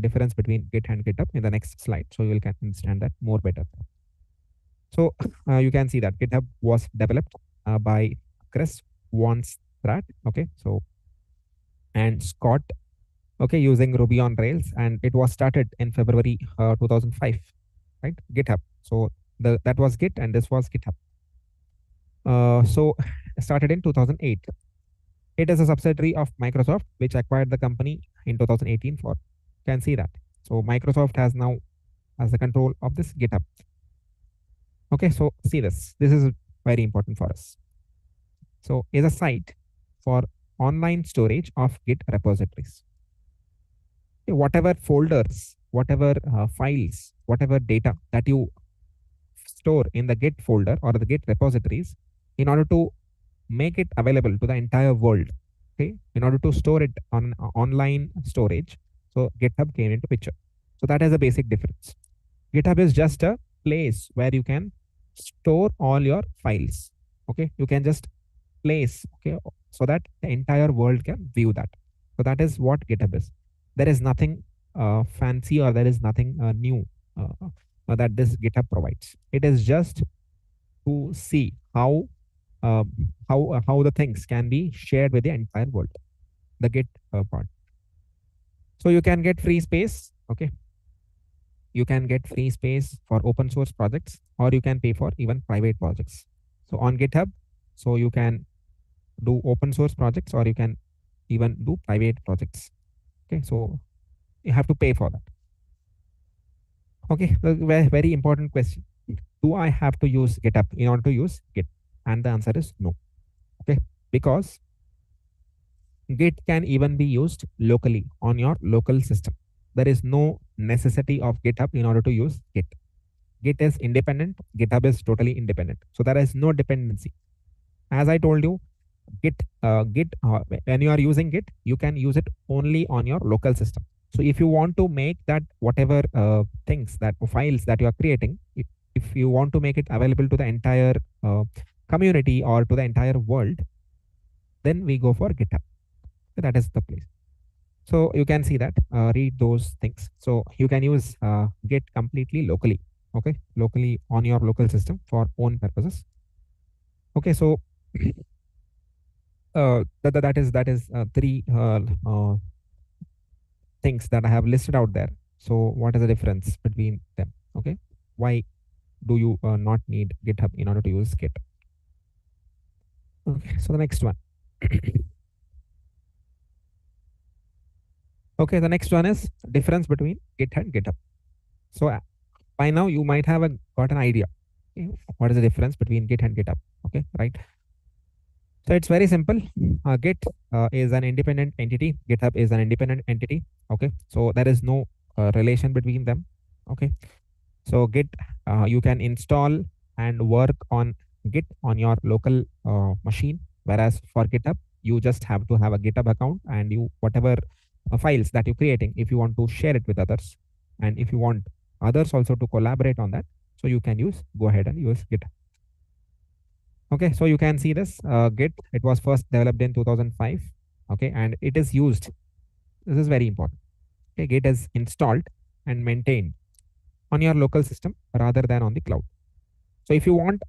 difference between Git and GitHub in the next slide. So you can understand that more better. So you can see that GitHub was developed by Chris Wanstrat. Okay, so and Scott. Okay, using Ruby on Rails, and it was started in February 2005. Right, GitHub. So that was Git, and this was GitHub. So started in 2008. It is a subsidiary of Microsoft, which acquired the company in 2018. You can see that. So Microsoft has now the control of this GitHub. Okay, so see this. This is very important for us. So is a site for online storage of Git repositories. Whatever folders, whatever files, whatever data that you store in the Git folder or the Git repositories, in order to make it available to the entire world, okay, in order to store it on online storage, so GitHub came into picture. So that is a basic difference. GitHub is just a place where you can store all your files. Okay, you can just place, okay, so that the entire world can view that. So that is what GitHub is. There is nothing fancy or there is nothing new that this GitHub provides. It is just to see how the things can be shared with the entire world, the Git part. So you can get free space. Okay, you can get free space for open source projects, or you can pay for even private projects. So on GitHub, so you can do open source projects, or you can even do private projects. Okay, so you have to pay for that. Okay, the very important question: do I have to use GitHub in order to use Git? And the answer is no. Okay, because Git can even be used locally on your local system. There is no necessity of GitHub in order to use Git. Git is independent. GitHub is totally independent. So there is no dependency. As I told you, Git when you are using Git, you can use it only on your local system. So if you want to make that whatever things, that files that you are creating, if you want to make it available to the entire community or to the entire world, then we go for GitHub. That is the place. So you can see that, read those things. So you can use Git completely locally. Okay, locally on your local system for own purposes. Okay, so that is three things that I have listed out there. So what is the difference between them? Okay, why do you not need GitHub in order to use Git? Okay, so the next one. Okay, the next one is difference between Git and GitHub. So by now you might have got an idea. Okay, what is the difference between Git and GitHub? Okay, right. So it's very simple. Git is an independent entity. GitHub is an independent entity. Okay, so there is no relation between them. Okay, so Git, you can install and work on Git on your local machine, whereas for GitHub, you just have to have a GitHub account, and you whatever files that you're creating, if you want to share it with others, and if you want others also to collaborate on that, so you can go ahead and use GitHub. Okay, so you can see this Git. It was first developed in 2005. Okay, and it is used. This is very important. Okay, Git is installed and maintained on your local system rather than on the cloud. So if you want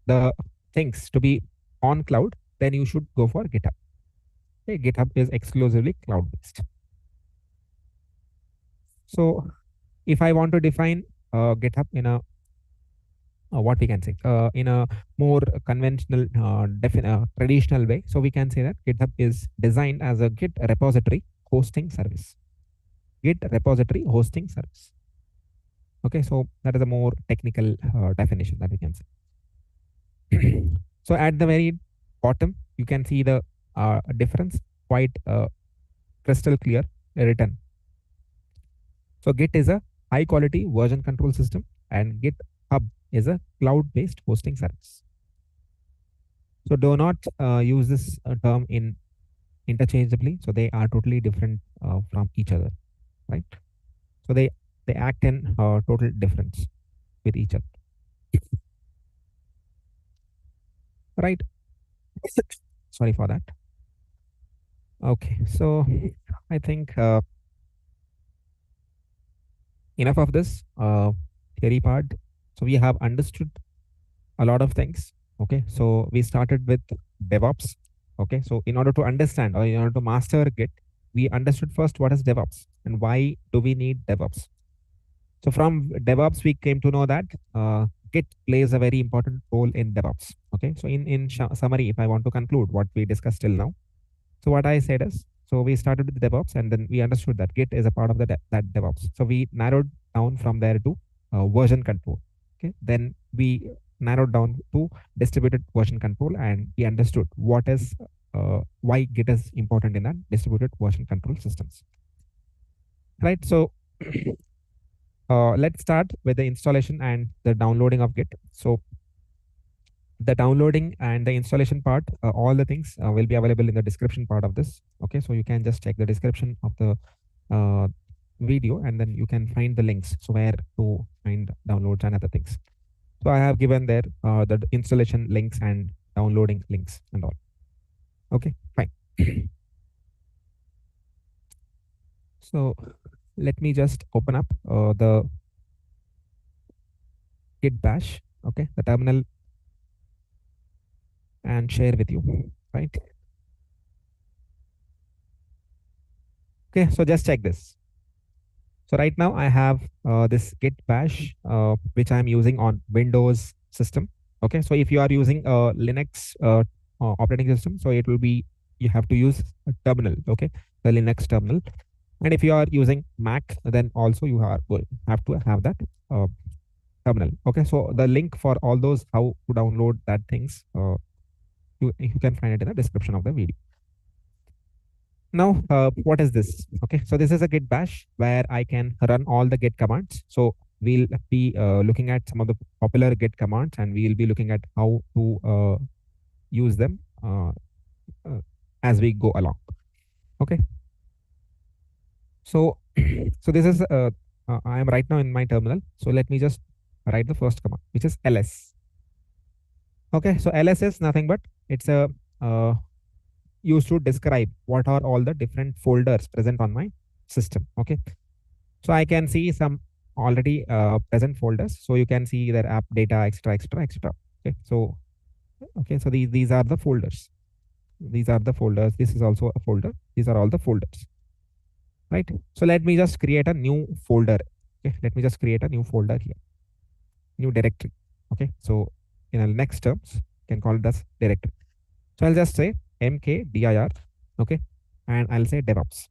the things to be on cloud, then you should go for GitHub. Okay, GitHub is exclusively cloud based. So if I want to define GitHub in a what we can say in a more conventional traditional way, so we can say that GitHub is designed as a Git repository hosting service. Git repository hosting service. Okay, so that is a more technical definition that we can say. So at the very bottom, you can see the difference quite crystal clear written. So Git is a high quality version control system, and GitHub is a cloud-based hosting service. So do not use this term in interchangeably. So they are totally different from each other, right? So they act in total difference with each other, right? Sorry for that. Okay, so I think enough of this theory part. So we have understood a lot of things. Okay, so we started with DevOps. Okay, so in order to understand or in order to master Git, we understood first what is DevOps and why do we need DevOps. So from DevOps, we came to know that Git plays a very important role in DevOps. Okay, so in summary, if I want to conclude what we discussed till now, so what I said is, so we started with DevOps, and then we understood that Git is a part of that DevOps. So we narrowed down from there to version control. Okay, then we narrowed down to distributed version control, and we understood what is why Git is important in that distributed version control systems. Right. So let's start with the installation and the downloading of Git. So the downloading and the installation part, all the things will be available in the description part of this. Okay, so you can just check the description of the video, and then you can find the links, so where to find downloads and other things. So I have given there the installation links and downloading links and all. Okay, fine. So let me just open up the Git bash, okay, the terminal, and share with you, right? Okay, so just check this. So right now I have this Git bash, which I'm using on Windows system. Okay, so if you are using a Linux operating system, so it will be, you have to use a terminal, okay, the Linux terminal. And if you are using Mac, then also you have to have that terminal. Okay, so the link for all those, how to download that things, you can find it in the description of the video. Now, what is this? Okay, so this is a Git bash where I can run all the Git commands. So we'll be looking at some of the popular Git commands, and we'll be looking at how to use them as we go along. Okay. So, so this is I am right now in my terminal. So let me just write the first command, which is ls. Okay, so ls is nothing but it's a used to describe what are all the different folders present on my system. Okay, so I can see some already present folders. So you can see their app data, extra. Okay, so these are the folders. These are the folders. This is also a folder. These are all the folders. Right. So let me just create a new folder. Okay, let me just create a new folder here. New directory. Okay, so in the next terms, you can call it as directory. So I'll just say mkdir, okay, and I'll say DevOps.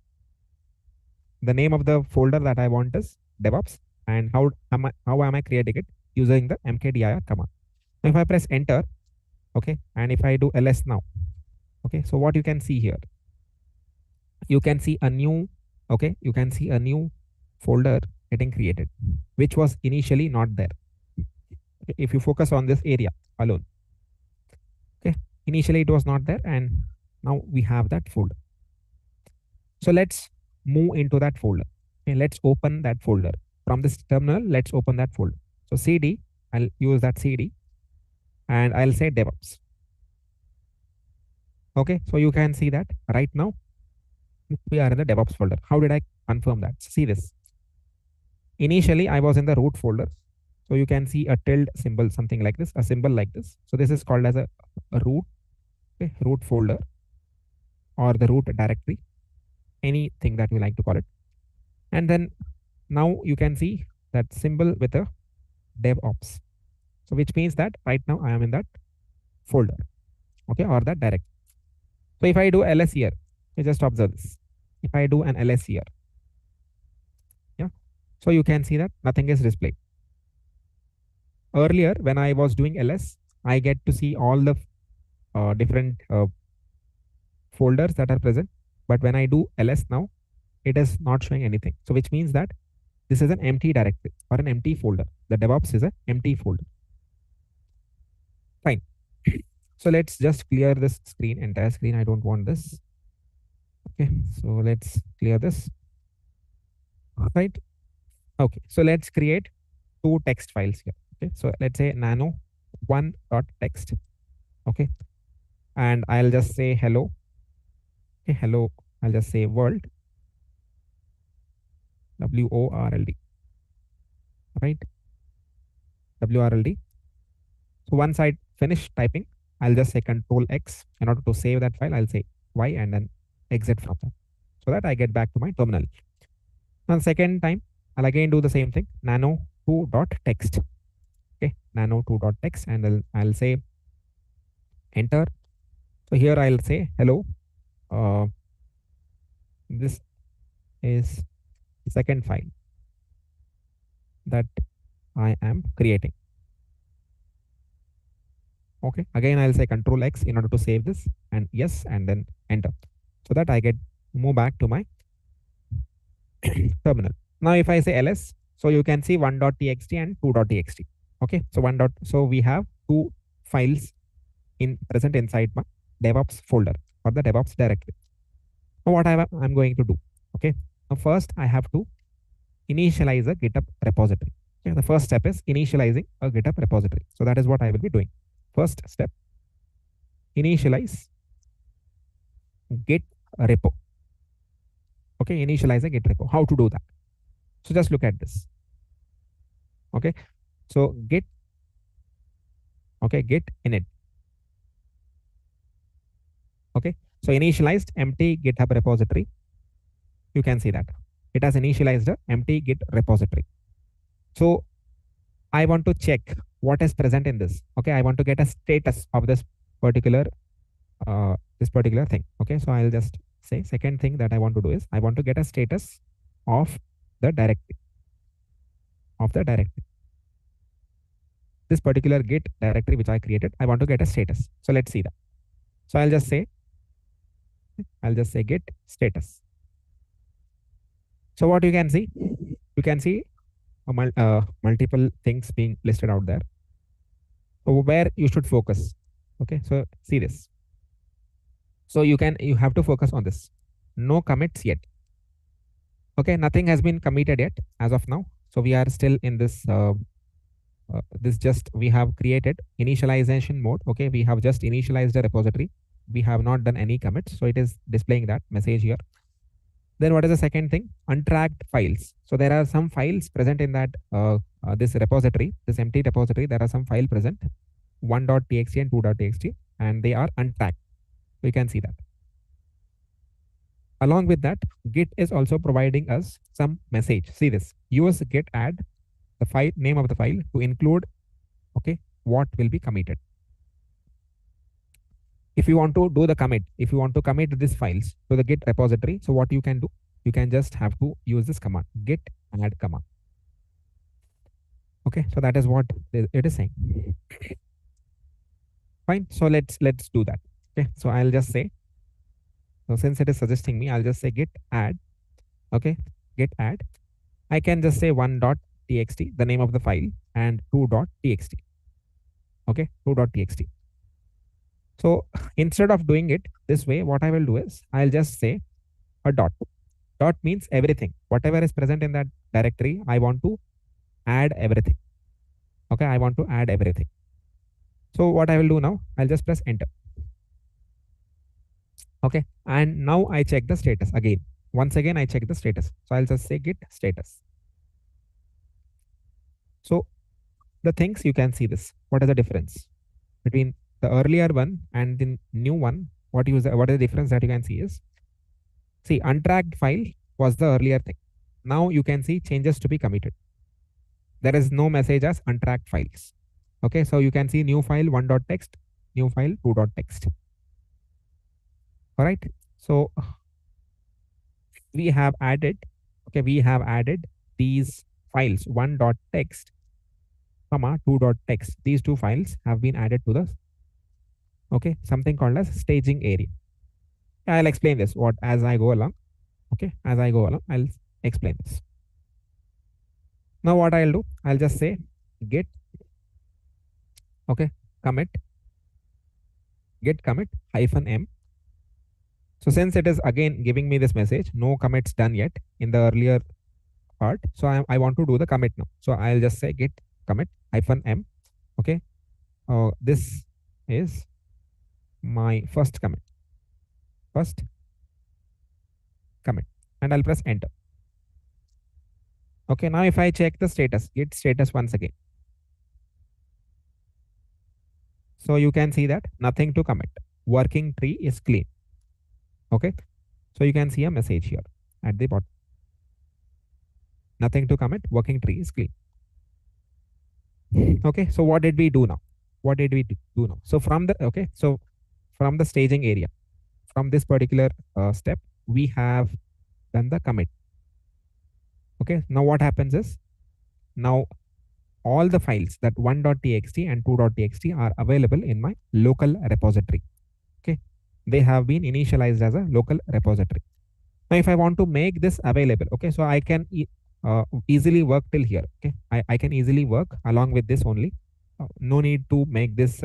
the name of the folder that I want is DevOps, and how am I creating it? Using the mkdir command. If I press enter, okay, and if I do ls now, okay, so what you can see here, you can see a new, okay, you can see a new folder getting created, which was initially not there. Okay, if you focus on this area alone, okay, initially it was not there, and now we have that folder. So let's move into that folder. Okay, let's open that folder from this terminal. Let's open that folder. So cd, I'll use that cd, and I'll say DevOps. Okay, so you can see that right now we are in the DevOps folder. How did I confirm that? See this. Initially, I was in the root folder. So you can see a tilde symbol, something like this, a symbol like this. So this is called as a root, okay, root folder, or the root directory, anything that you like to call it. And then now you can see that symbol with a DevOps. So which means that right now I am in that folder, okay, or that directory. So if I do ls here, you just observe this. If I do an ls here, yeah, so you can see that nothing is displayed. Earlier, when I was doing ls, I get to see all the different folders that are present. But when I do ls now, it is not showing anything. So which means that this is an empty directory or an empty folder. The DevOps is an empty folder. Fine. So let's just clear this screen, entire screen. I don't want this. Okay, so let's clear this. Right. Okay, so let's create two text files here. Okay, so let's say nano1.txt. Okay, and I'll just say hello. Okay, hello. I'll just say world. WORLD. Right. WRLD. So once I finish typing, I'll just say Control X. In order to save that file, I'll say Y and then exit from that, so that I get back to my terminal. Now second time, I'll again do the same thing, nano2.txt. Okay, nano2.txt, and then I'll say enter. So here I'll say hello. This is second file that I am creating. Okay, again I'll say Control X in order to save this, and yes, and then enter, so that I get move back to my terminal. Now if I say ls, so you can see 1.txt and 2.txt. Okay, so so we have two files present inside my DevOps folder or the DevOps directory. Now what I'm going to do, okay, now first I have to initialize a GitHub repository. Okay, the first step is initializing a GitHub repository. So that is what I will be doing. First step, initialize Git repo. Okay, initialize a Git repo. How to do that? So just look at this. Okay, so Git, okay, Git init. Okay, so initialized empty GitHub repository. You can see that it has initialized a empty Git repository. So I want to check what is present in this. Okay, I want to get a status of this particular thing. Okay, so I'll just say second thing that I want to do is I want to get a status of the directory. This particular Git directory which I created, I want to get a status. So let's see that. So I'll just say Git status. So what you can see multiple things being listed out there. So where you should focus. Okay, so see this. So you have to focus on this. No commits yet. Okay, nothing has been committed yet as of now. So we are still in this we have created initialization mode. Okay, we have just initialized a repository. We have not done any commits. So it is displaying that message here. Then what is the second thing? Untracked files. So there are some files present in that this repository, this empty repository. There are some files present, 1.txt and 2.txt, and they are untracked. We can see that. Along with that, Git is also providing us some message. See this. Use git add the file name of the file to include, okay, what will be committed. If you want to do the commit, if you want to commit these files to the Git repository, so what you can do? you can just have to use this command, git add command. Okay, so that is what it is saying. Fine. So let's do that. Okay, so I'll just say, so since it is suggesting me, I'll just say git add. Okay, git add. I can just say 1.txt, the name of the file, and 2.txt. Okay, 2.txt. So instead of doing it this way, what I will do is I'll just say a dot. Dot means everything. Whatever is present in that directory, I want to add everything. Okay, I want to add everything. So what I will do now, I'll just press enter. Okay, and now I check the status again. Once again, I check the status. So I'll just say git status. So the things you can see this. What is the difference between the earlier one and the new one? What is the difference that you can see is, see, untracked file was the earlier thing. Now you can see changes to be committed. There is no message as untracked files. Okay, so you can see new file 1.txt, new file 2.txt. All right, so we have added, okay, we have added these files 1.txt, 2.txt. These two files have been added to the, okay, something called as staging area. I'll explain this what as I go along. Okay, as I go along, I'll explain this. Now what I'll do, I'll just say git, okay, commit, git commit -m. So since it is again giving me this message, no commits done yet in the earlier part. So I want to do the commit now. So I'll just say git commit -m. Okay. This is my first commit. First commit. And I'll press enter. Okay. Now if I check the status, git status once again. So you can see that nothing to commit. Working tree is clean. Okay. So you can see a message here at the bottom. Nothing to commit. Working tree is clean. Okay. So what did we do now? What did we do now? So from the, okay. So from the staging area, from this particular step, we have done the commit. Okay. Now what happens is, now all the files that 1.txt and 2.txt are available in my local repository. Okay. They have been initialized as a local repository. Now, if I want to make this available, okay, so I can easily work till here. Okay. I can easily work along with this only. No need to make this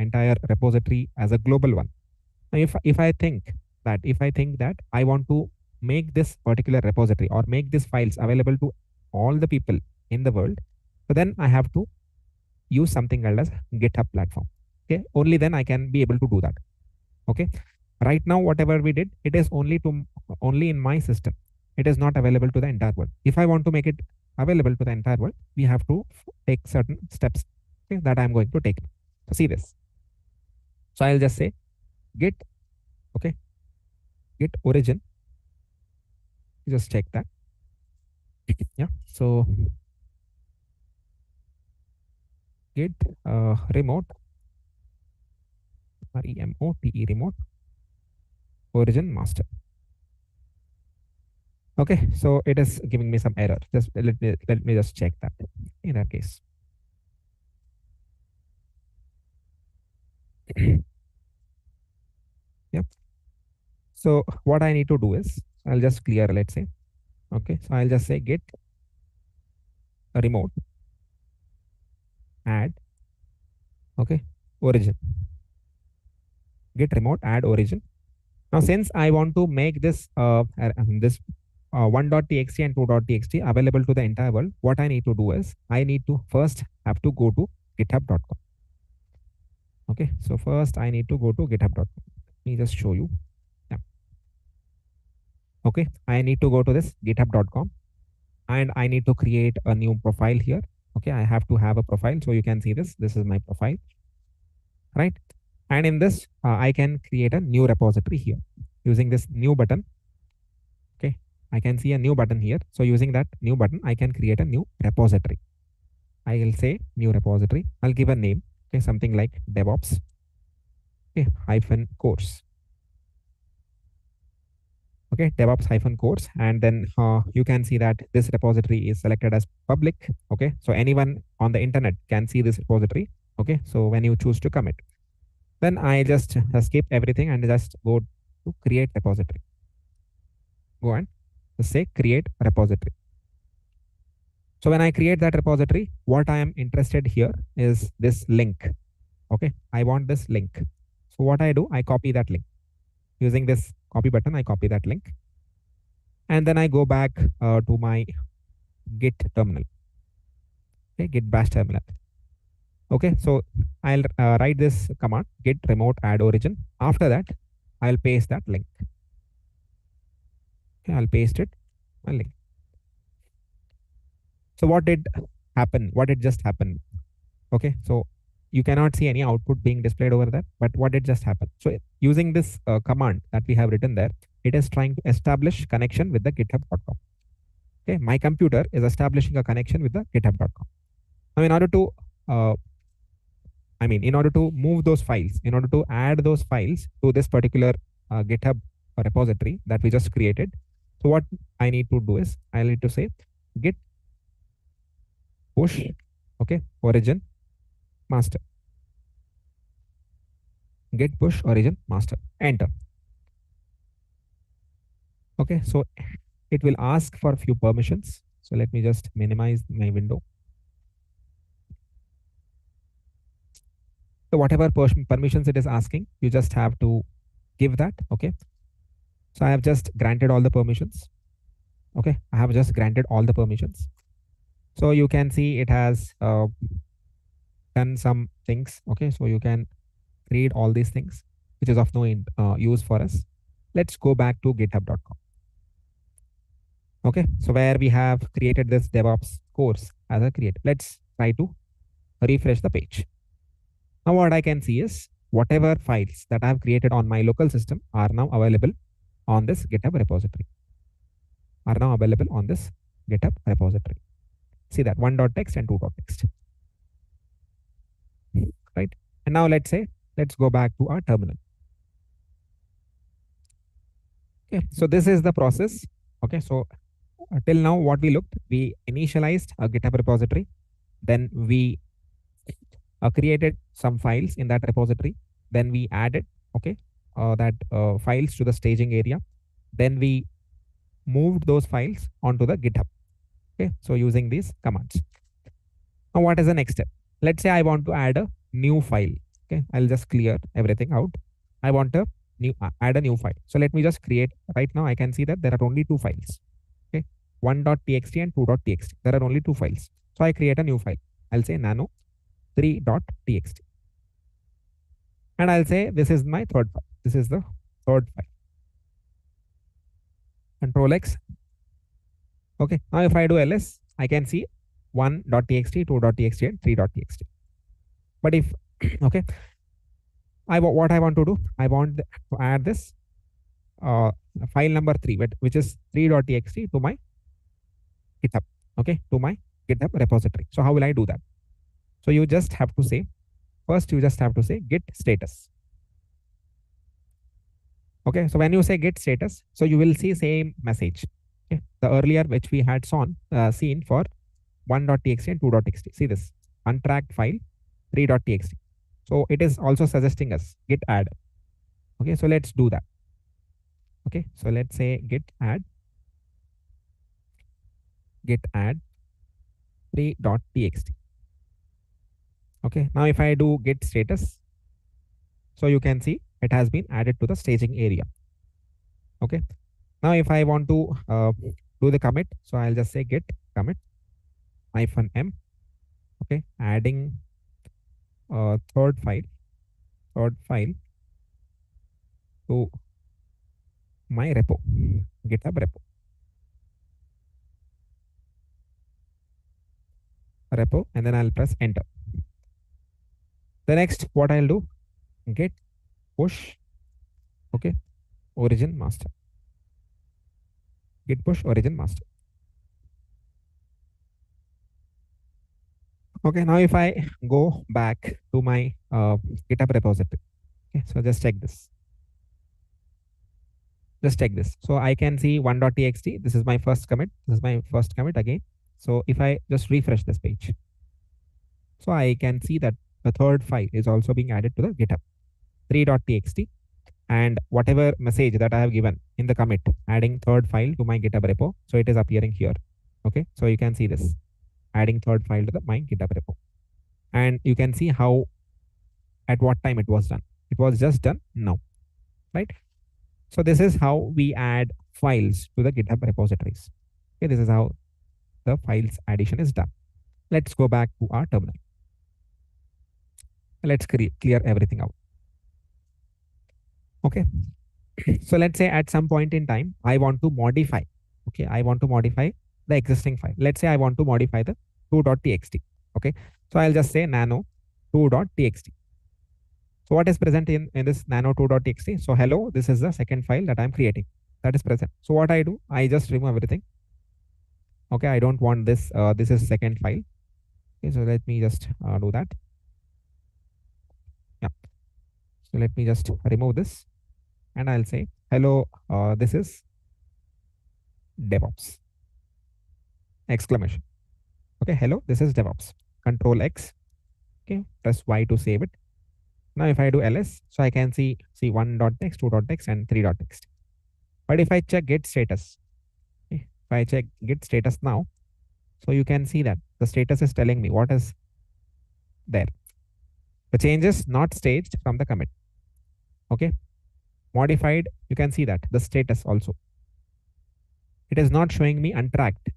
entire repository as a global one. Now, if I think that I want to make this particular repository or make these files available to all the people in the world, so then I have to use something called as GitHub platform. Okay, only then I can be able to do that. Okay, right now whatever we did, it is only in my system. It is not available to the entire world. If I want to make it available to the entire world, we have to take certain steps, okay, that I am going to take. So see this. So I'll just say git, okay, git origin. Just check that. Yeah. So git remote, remote remote origin master. Okay, so it is giving me some error. Just let me just check that in that case. Yep. So what I need to do is I'll just clear, let's say. Okay, so I'll just say git remote add, okay, origin. Git remote add origin. Now since I want to make this 1.txt and 2.txt available to the entire world, what I need to do is I need to first have to go to github.com. Okay, so first I need to go to github.com. Let me just show you. Yeah. Okay, I need to go to this github.com and I need to create a new profile here. Okay, I have to have a profile. So you can see this. This is my profile, right? And in this, I can create a new repository here using this new button. Okay, I can see a new button here. So using that new button, I can create a new repository. I will say new repository. I'll give a name. Okay, something like DevOps. Okay, -course. Okay, DevOps hyphen course, and then you can see that this repository is selected as public. Okay, so anyone on the internet can see this repository. Okay, so when you choose to commit, then I just skip everything and just go to create repository. Go and say create repository. So when I create that repository, what I am interested here is this link. Okay, I want this link. So what I do, I copy that link. Using this copy button, I copy that link. And then I go back to my Git terminal. Okay, Git bash terminal. Okay, so I'll write this command, git remote add origin. After that, I'll paste that link. Okay, I'll paste it, my link. So what did happen? What did just happen? Okay, so you cannot see any output being displayed over there, but what did just happen? So using this command that we have written there, it is trying to establish connection with the github.com. Okay, my computer is establishing a connection with the github.com. Now, in order to move those files, in order to add those files to this particular GitHub repository that we just created, so what I need to do is I need to say git push, okay, origin master. Git push origin master. Enter. Okay, so it will ask for a few permissions. So let me just minimize my window. So whatever permissions it is asking, you just have to give that. Okay. So I have just granted all the permissions. Okay, I have just granted all the permissions. So you can see it has done some things. Okay, so you can read all these things, which is of no use for us. Let's go back to github.com. Okay, so where we have created this DevOps course as a create. Let's try to refresh the page. Now what I can see is whatever files that I have created on my local system are now available on this GitHub repository. Are now available on this GitHub repository. See that 1.txt and 2.txt. Right. And now let's go back to our terminal. Okay, so this is the process. Okay, so till now what we looked, we initialized a GitHub repository, then we created some files in that repository, then we added that files to the staging area, then we moved those files onto the GitHub. Okay, so using these commands. Now what is the next step? Let's say I want to add a new file. Okay, I'll just clear everything out. I want to add a new file. So let me just create. Right now I can see that there are only two files. Okay, 1.txt and 2.txt. There are only two files. So I create a new file. I'll say nano 3.txt. And I'll say this is my third file. This is the third file. Control X. Okay, now if I do ls, I can see 1.txt, 2.txt, and 3.txt. But if okay, what I want to do, I want to add this file number 3, which is 3.txt to my GitHub. Okay, to my GitHub repository. So how will I do that? So you just have to say, first you just have to say git status. Okay, so when you say git status, so you will see same message. Okay, the earlier which we had seen for 1.txt and 2.txt. See this untracked file 3.txt. So it is also suggesting us git add. Okay, so let's do that. Okay, so let's say git add 3.txt. Okay, now if I do git status, so you can see it has been added to the staging area. Okay, now if I want to do the commit, so I'll just say git commit -m. Okay, adding third file to my repo, GitHub repo, and then I'll press enter. The next, what I'll do, git push, okay, origin master. Git push origin master. Okay, now if I go back to my GitHub repository, okay, so just check this. Just check this. So I can see 1.txt. This is my first commit. This is my first commit again. So if I just refresh this page, so I can see that the third file is also being added to the GitHub 3.txt, and whatever message that I have given in the commit, adding third file to my GitHub repo. So it is appearing here. Okay. So you can see this, adding third file to my GitHub repo, and you can see how, at what time it was done. It was just done now, right? So this is how we add files to the GitHub repositories. Okay, this is how the files addition is done. Let's go back to our terminal. Let's clear everything out. Okay. So let's say at some point in time, I want to modify. Okay, I want to modify the existing file. Let's say I want to modify the 2.txt. Okay, so I'll just say nano 2.txt. So what is present in this nano 2.txt? So hello, this is the second file that I'm creating. That is present. So what I do, I just remove everything. Okay, I don't want this. This is second file. Okay, so let me just do that. Yeah. So let me just remove this, and I'll say hello. This is DevOps. Exclamation. Okay, hello, this is DevOps. Control X. Okay, press Y to save it. Now if I do ls, so I can see 1.txt, 2.txt, and 3.txt. But if I check git status, okay, if I check git status now, so you can see that the status is telling me what is there. The changes not staged from the commit. Okay, modified, you can see that the status also. It is not showing me untracked.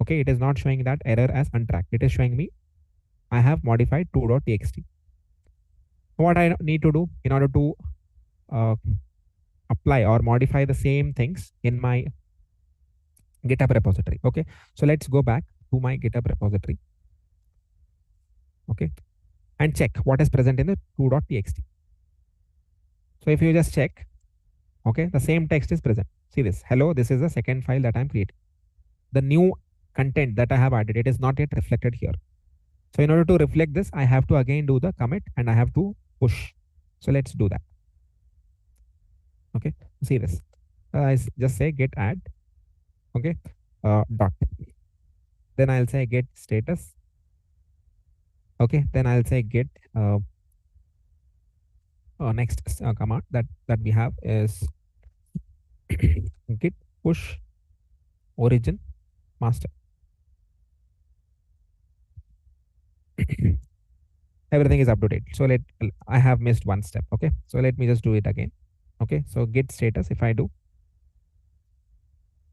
Okay, it is not showing that error as untracked. It is showing me I have modified 2.txt. What I need to do in order to apply or modify the same things in my GitHub repository. Okay, so let's go back to my GitHub repository. Okay, and check what is present in the 2.txt. So if you just check, okay, the same text is present. See this. Hello, this is the second file that I'm creating. The new content that I have added, it is not yet reflected here. So in order to reflect this, I have to again do the commit and I have to push. So let's do that. Okay, see this. I just say git add. Okay, dot. Then I'll say git status. Okay, then I'll say git next command that we have is git push origin master. Everything is up to date. So I have missed one step. Okay, so let me just do it again. Okay, so git status, if I do,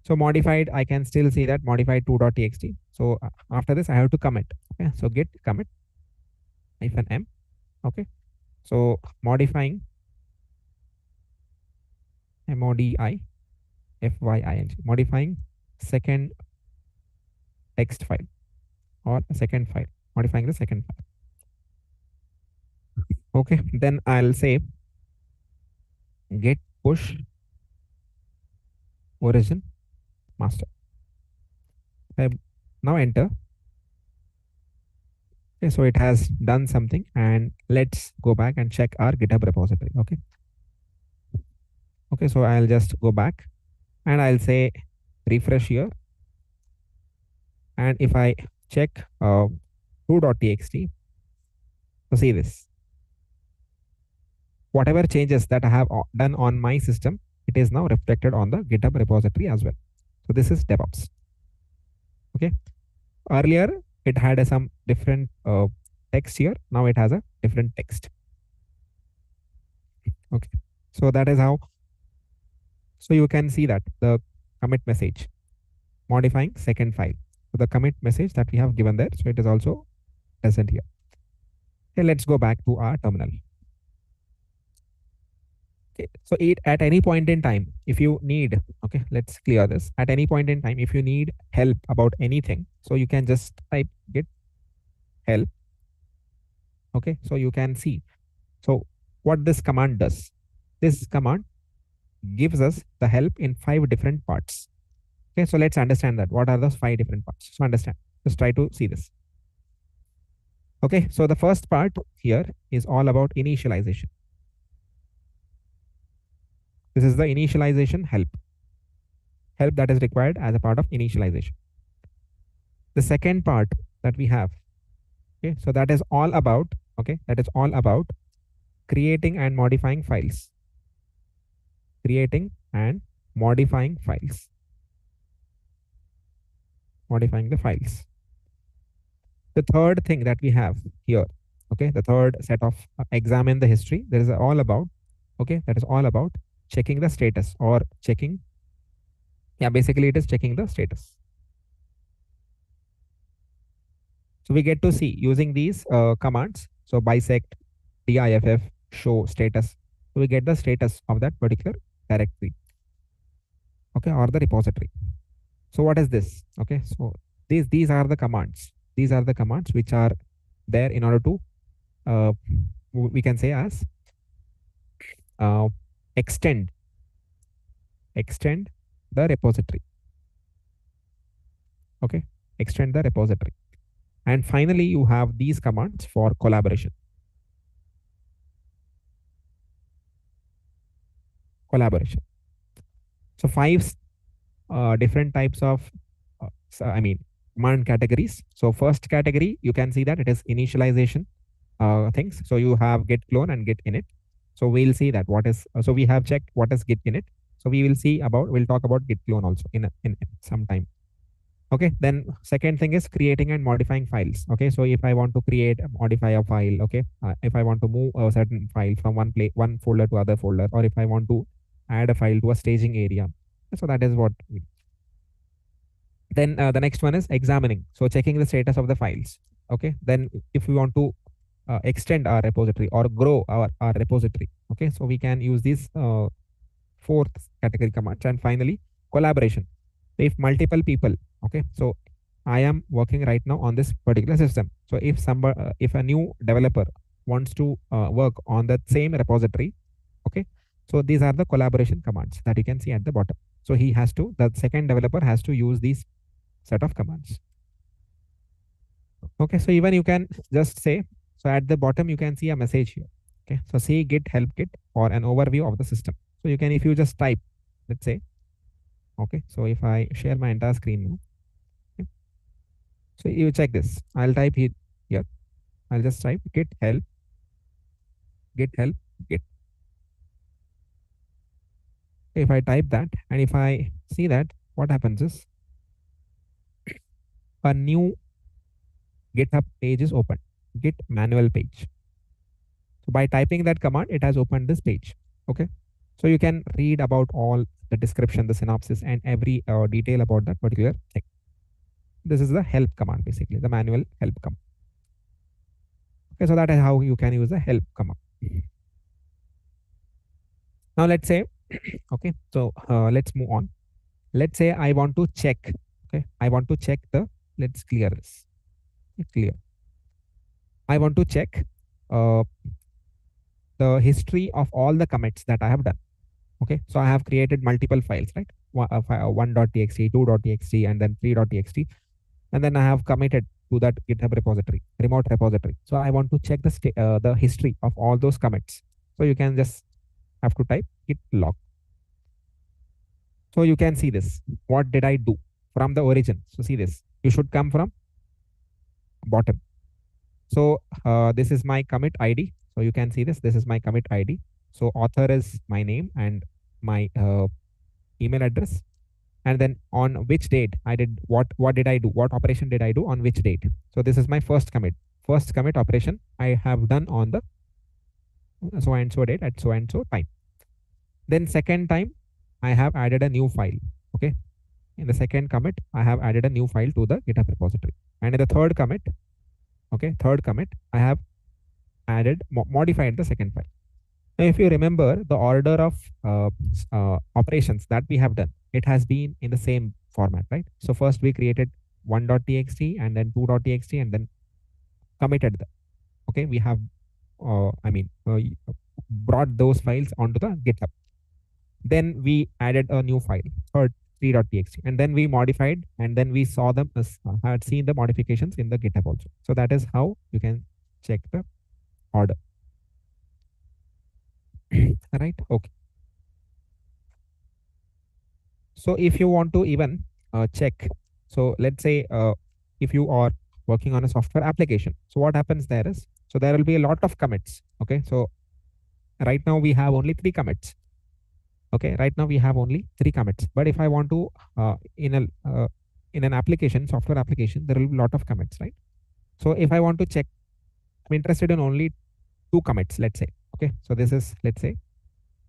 so modified, I can still see that modified 2.txt. So after this I have to commit. Okay, so git commit -m. Okay, so modifying modifying modifying second text file or second file, modifying the second file. Okay, then I'll say git push origin master. Now enter. Okay, so it has done something, and let's go back and check our GitHub repository. Okay. Okay, so I'll just go back and I'll say refresh here. And if I check 2.txt, so see this. Whatever changes that I have done on my system, it is now reflected on the GitHub repository as well. So this is DevOps. Okay. Earlier, it had some different text here. Now it has a different text. Okay. So that is how. So you can see that the commit message modifying second file. So the commit message that we have given there. So it is also present here. Okay, let's go back to our terminal. Okay, so at any point in time, if you need, okay, let's clear this. At any point in time, if you need help about anything, so you can just type git help. Okay, so you can see. So what this command does, this command gives us the help in 5 different parts. Okay, so let's understand that. What are those 5 different parts? So understand, just try to see this. Okay, so the first part here is all about initialization. This is the initialization help that is required as a part of initialization. The second part that we have, okay, so that is all about, okay, that is all about creating and modifying files. Creating and modifying files. Modifying the files. The third thing that we have here, okay, the third set of examine the history, there is all about, okay, that is all about checking the status or checking, yeah, basically it is checking the status. So we get to see using these commands. So bisect, diff, show status. So we get the status of that particular directory, okay, or the repository. So what is this? Okay, so these are the commands. These are the commands which are there in order to we can say as extend the repository. Okay, extend the repository. And finally, you have these commands for collaboration. Collaboration. So 5 different types of command categories. So first category, you can see that it is initialization things. So you have git clone and git init. So we'll see that what is, so we have checked what is git init. So we will see about, we'll talk about git clone also in some time. Okay, then second thing is creating and modifying files. Okay, so if I want to modify a file, okay, if I want to move a certain file from one folder to other folder, or if I want to add a file to a staging area, so that is what we. Then the next one is examining, so checking the status of the files. Okay, then if we want to extend our repository or grow our repository, okay, so we can use these fourth category commands. And finally, collaboration. If multiple people, okay, so I am working right now on this particular system. So if somebody, if a new developer wants to work on that same repository, okay, so these are the collaboration commands that you can see at the bottom. So he has to, the second developer has to use these set of commands. Okay, so even you can just say, so at the bottom you can see a message here. Okay, so see git help kit or an overview of the system. So you can, if you just type, let's say, okay, so if I share my entire screen now, okay, so you check this, I'll type here, I'll just type git help git. If I type that and if I see that, what happens is a new GitHub page is opened, git manual page. So by typing that command, it has opened this page. Okay, so you can read about all the description, the synopsis, and every detail about that particular thing. This is the help command, basically the manual help command. Okay, so that is how you can use the help command. Now let's say, okay, so let's move on. Let's say I want to check, okay, I want to check the, let's clear this, clear. I want to check the history of all the commits that I have done. Okay, so I have created multiple files, right? 1.txt, 2.txt, and then 3.txt. And then I have committed to that GitHub repository, remote repository. So I want to check the history of all those commits. So you can just have to type git log. So you can see this. What did I do from the origin? So see this. You should come from bottom. So this is my commit ID. So you can see this. This is my commit ID. So author is my name and my email address. And then on which date I did what did I do? What operation did I do on which date? So this is my first commit. First commit operation I have done on the so and so date at so and so time. Then second time I have added a new file. Okay. In the second commit, I have added a new file to the GitHub repository. And in the third commit, okay, third commit, I have added, modified the second file. Now, if you remember the order of operations that we have done, it has been in the same format, right? So first we created 1.txt and then 2.txt and then committed them. Okay, we have, brought those files onto the GitHub. Then we added a new file, third 3.txt, and then we modified, and then we saw them as had seen the modifications in the GitHub also. So that is how you can check the order. Right? Okay. So if you want to even check, so let's say if you are working on a software application, so what happens there is, so there will be a lot of commits. Okay, so right now we have only 3 commits. Okay, right now we have only 3 commits. But if I want to in an application, software application, there will be a lot of commits, right? So if I want to check, I'm interested in only 2 commits, let's say. Okay, so this is, let's say,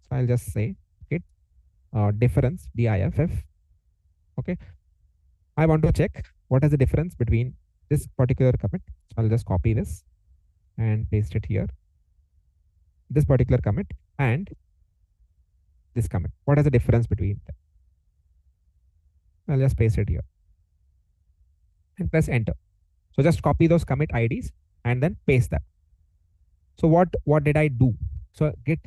so I'll just say git difference diff. Okay, I want to check what is the difference between this particular commit. So I'll just copy this and paste it here. This particular commit and this commit. What is the difference between them? I'll just paste it here and press enter. So just copy those commit IDs and then paste that. So what did I do? So Git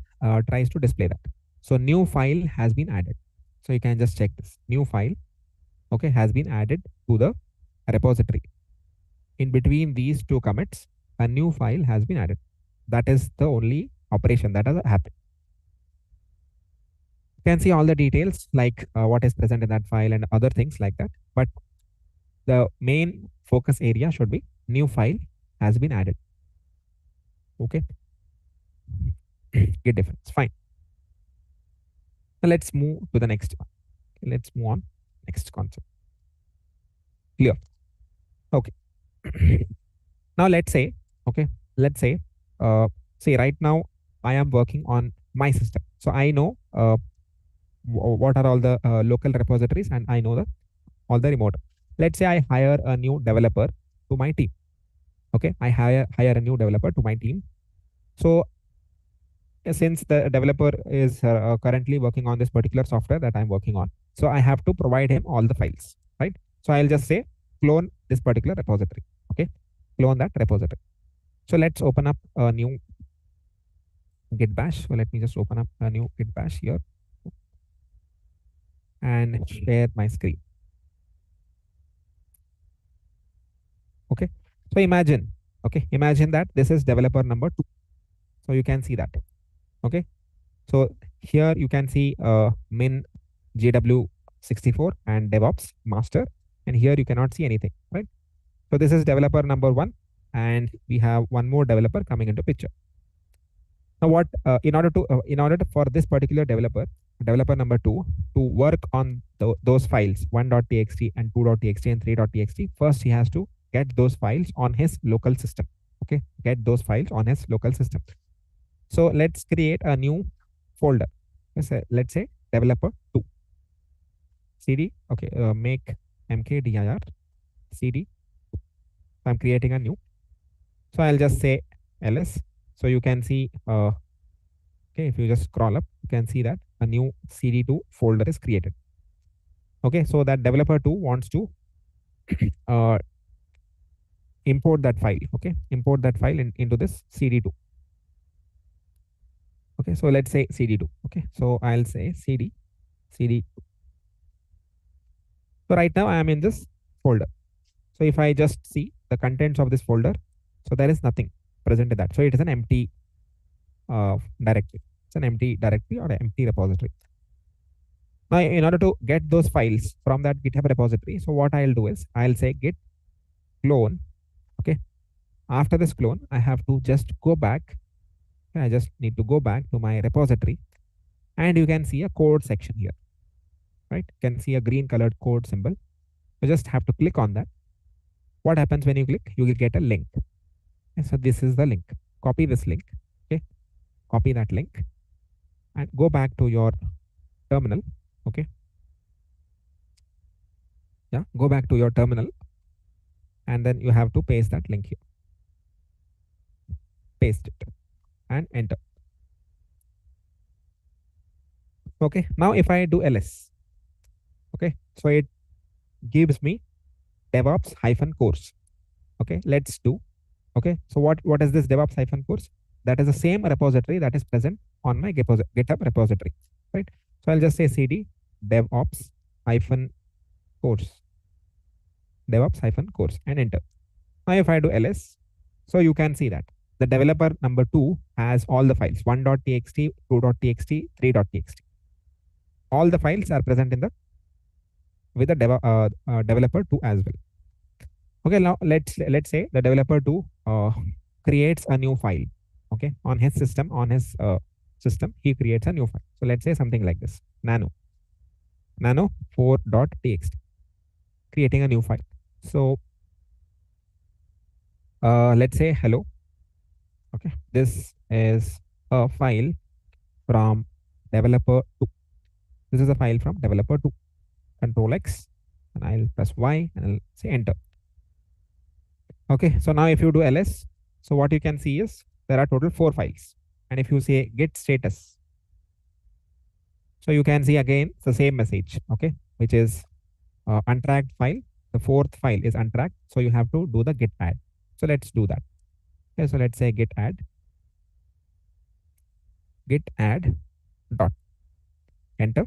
tries to display that. So new file has been added. So you can just check this. New file, okay, has been added to the repository. In between these 2 commits, a new file has been added. That is the only operation that has happened. You can see all the details like what is present in that file and other things like that. But the main focus area should be new file has been added. Okay. Git difference. Fine. Now let's move to the next one. Okay, let's move on. Next concept. Clear. Okay. Now let's say, okay, let's say, say right now I am working on my system. So I know what are all the local repositories and I know all the remote. Let's say I hire a new developer to my team. Okay, I hire a new developer to my team. So since the developer is currently working on this particular software that I'm working on, so I have to provide him all the files, right? So I'll just say clone this particular repository. Okay, clone that repository. So let's open up a new Git bash. So let me just open up a new Git bash here and share my screen. Okay, so imagine, okay, imagine that this is developer number 2. So you can see that. Okay, so here you can see min JW64 and DevOps master, and here you cannot see anything, right? So this is developer number 1, and we have one more developer coming into picture. Now what in order to for this particular developer number 2 to work on those files 1.txt and 2.txt and 3.txt, first he has to get those files on his local system. Okay, get those files on his local system. So let's create a new folder. Let's say developer 2 cd. Okay, make mkdir cd. So I'm creating a new. So I'll just say ls. So you can see, okay, if you just scroll up, you can see that a new cd2 folder is created. Okay, so that developer 2 wants to import that file. Okay, import that file into this cd2. Okay, so let's say cd2. Okay, so I'll say cd. So right now I am in this folder. So if I just see the contents of this folder, so there is nothing present in that. So it is an empty directory. It's an empty directory or an empty repository. Now, in order to get those files from that GitHub repository, so what I'll do is I'll say git clone. Okay. After this clone, I have to just go back. I just need to go back to my repository, and you can see a code section here, right? You can see a green colored code symbol. You just have to click on that. What happens when you click? You will get a link. Okay, so this is the link. Copy this link. Okay, copy that link and go back to your terminal. Okay, yeah, go back to your terminal, and then you have to paste that link here. Paste it and enter. Okay, now if I do ls, okay, so it gives me DevOps -course. Okay, let's do. Okay, so what is this DevOps -course? That is the same repository that is present on my GitHub repository, right? So I'll just say cd DevOps -course, DevOps -course, and enter. Now if I do ls, so you can see that the developer number 2 has all the files 1.txt, 2.txt, 3.txt. All the files are present in the with the developer 2 as well. Okay, now let's say the developer 2 creates a new file. Okay, on his system he creates a new file. So let's say something like this: nano 4.txt, creating a new file. So let's say hello. Okay, this is a file from developer 2. This is a file from developer 2. Control X, and I'll press Y and I'll say enter. Okay, so now if you do ls, so what you can see is there are total 4 files. And if you say git status, so you can see again the same message, okay, which is untracked file. The 4th file is untracked, so you have to do the git add. So let's do that. Okay, so let's say git add dot, enter.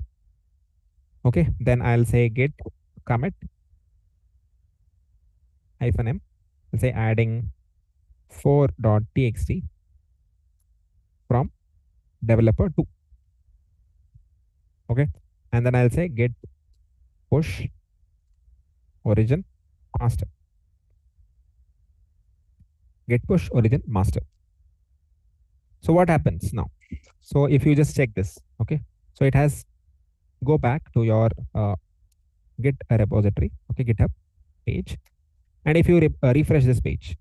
Okay, then I'll say git commit -m. I'll say adding 4.txt from developer 2. Okay, and then I'll say git push origin master. Git push origin master. So what happens now? So if you just check this, okay, so it has go back to your Git repository, okay, GitHub page, and if you refresh this page,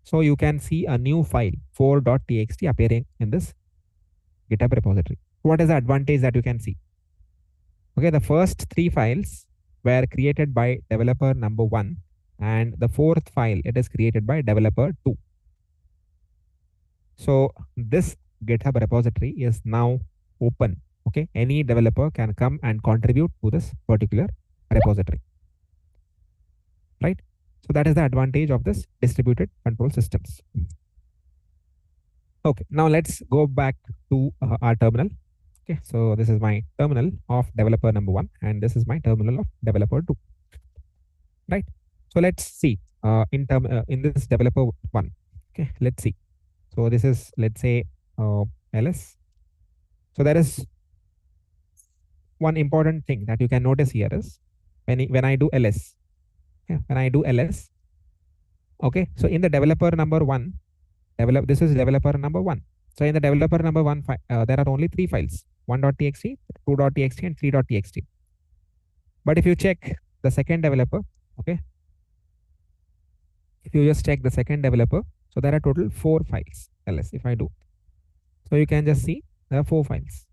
so you can see a new file 4.txt appearing in this GitHub repository. What is the advantage that you can see? Okay, the first 3 files were created by developer number 1, and the 4th file, it is created by developer 2. So this GitHub repository is now open. Okay, any developer can come and contribute to this particular repository, right? So that is the advantage of this distributed control systems. Okay, now let's go back to our terminal. Okay, so this is my terminal of developer number 1, and this is my terminal of developer 2, right? So let's see in this developer 1. Okay, let's see. So this is, let's say, ls. So there is one important thing that you can notice here is when I do ls. Okay, when I do ls. Okay, so in the developer number 1, this is developer number 1. So in the developer number 1, there are only 3 files: 1.txt, 2.txt, and 3.txt. But if you check the second developer, okay, if you just check the second developer, so there are total 4 files ls. If I do, so you can just see there are 4 files.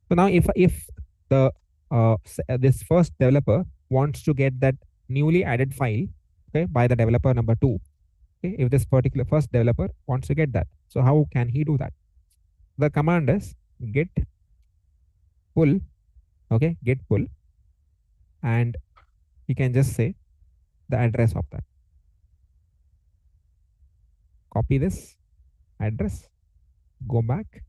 So now if the this first developer wants to get that newly added file, okay, by the developer number 2, okay, if this particular first developer wants to get that, so how can he do that? The command is git pull, okay, git pull, and he can just say the address of that. Copy this address, go back,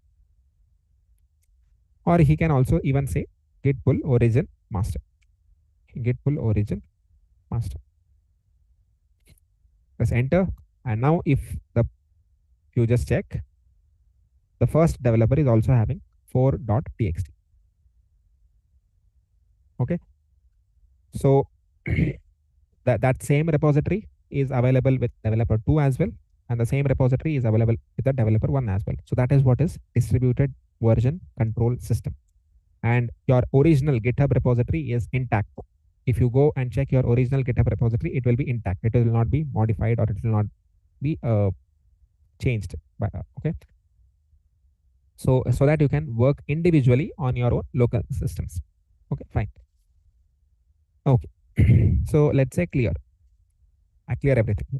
or he can also even say git pull origin master. Git pull origin master. Press enter, and now if you just check, the first developer is also having 4.txt. Okay, so that same repository is available with developer 2 as well, and the same repository is available with the developer 1 as well. So that is what is distributed version control system. And your original GitHub repository is intact. If you go and check your original GitHub repository, it will be intact. It will not be modified, or it will not be changed. Okay. So that you can work individually on your own local systems. Okay, fine. Okay. So let's say clear. I clear everything.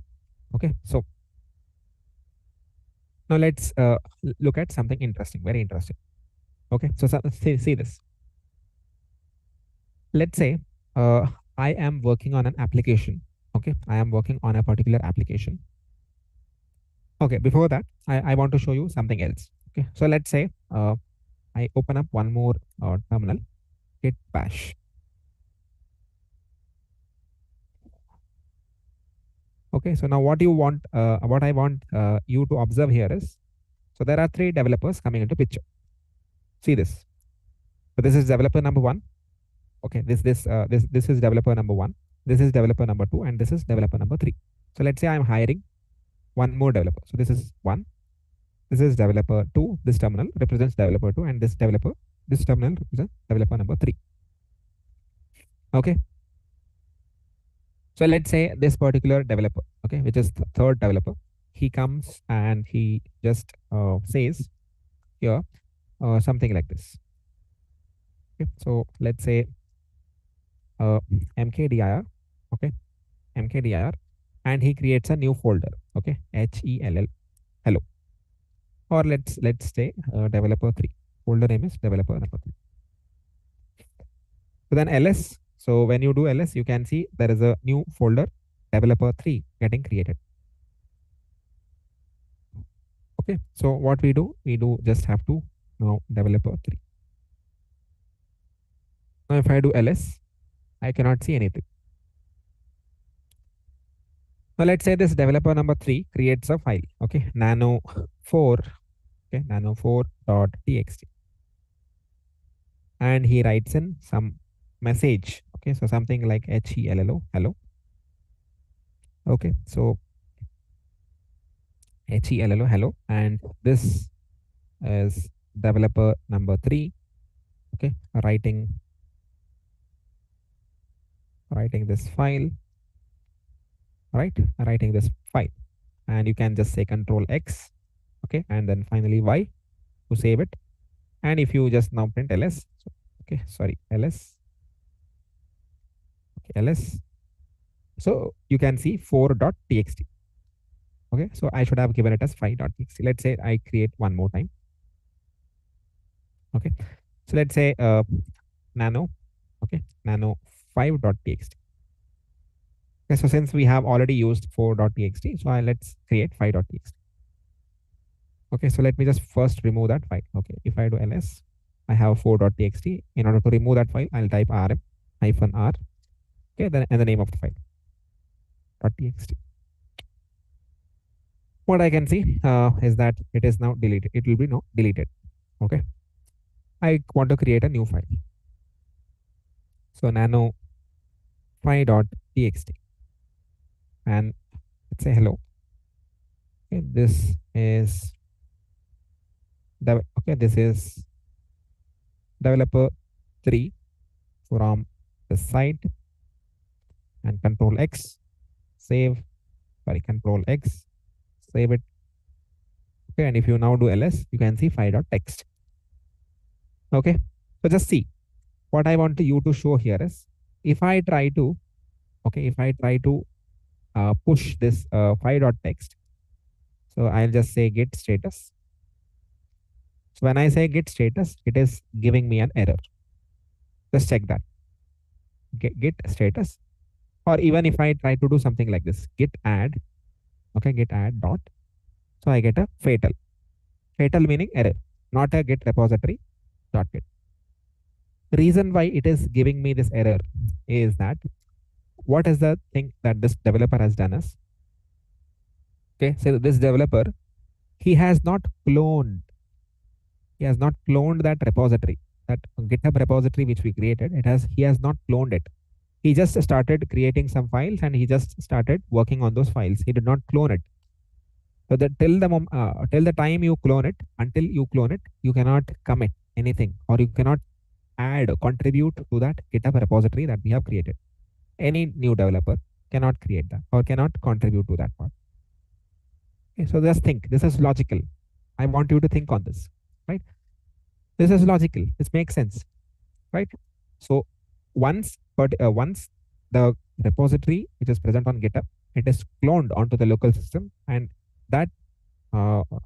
Okay. So now let's look at something interesting, very interesting. Okay. So see this. Let's say I am working on an application. Okay. I am working on a particular application. Okay. Before that, I want to show you something else. Okay. So let's say I open up one more terminal, git bash. Okay. So now what I want you to observe here is, so there are 3 developers coming into picture. See this. So this is developer number 1. Okay, this is developer number 1, this is developer number 2, and this is developer number 3. So let's say I'm hiring one more developer. So this is 1, this is developer 2, this terminal represents developer 2, and this terminal represents developer number 3. Okay, so let's say this particular developer, okay, which is the third developer, he comes and he just says here something like this. Okay, so let's say mkdir, okay, mkdir, and he creates a new folder, okay, HELL, hello, or let's say developer 3, folder name is developer number 3. So then ls, so when you do ls, you can see there is a new folder developer 3 getting created. Okay, so what we do just have to now developer 3. Now if I do ls, I cannot see anything. Now let's say this developer number 3 creates a file, okay, nano4, okay, nano4.txt, and he writes in some message, okay, so something like HELLO, hello. Okay, so HELLO, hello, and this is developer number 3, okay, writing this file, right, writing this file, and you can just say Control X, okay, and then finally Y to save it. And if you just now print ls, so, okay, sorry, ls, okay, ls, so you can see 4.txt. Okay, so I should have given it as 5.txt. Let's say I create one more time. Okay, so let's say nano, okay, nano5.txt. Okay, so since we have already used 4.txt, so let's create 5.txt. Okay, so let me just first remove that file. Okay, if I do ls, I have 4.txt. In order to remove that file, I'll type rm-r. Okay, then and the name of the file .txt. What I can see is that it is now deleted. It will be now deleted. Okay, I want to create a new file. So nano 5.txt, and let's say hello. Okay, this is this is developer 3 from the site, and Control X, save, sorry, Control X, save it. Okay, and if you now do ls, you can see 5.txt. Okay, so just see what I want you to show here is, if I try to, okay, if I try to push this 5.txt, so I'll just say git status. So when I say git status, it is giving me an error. Just check that. Git status, or even if I try to do something like this, git add, okay, git add dot, so I get a fatal meaning error, not a git repository dot git. The reason why it is giving me this error is that what is the thing that this developer has done is, okay, so this developer, he has not cloned that repository, that GitHub repository which we created. He has not cloned it. He just started creating some files and he just started working on those files. He did not clone it. So that till the time you clone it, until you clone it, you cannot commit anything, or you cannot add or contribute to that GitHub repository that we have created. Any new developer cannot create that or cannot contribute to that part. Okay, so just think, this is logical. I want you to think on this, right? This is logical. This makes sense, right? So once the repository which is present on GitHub, it is cloned onto the local system, and that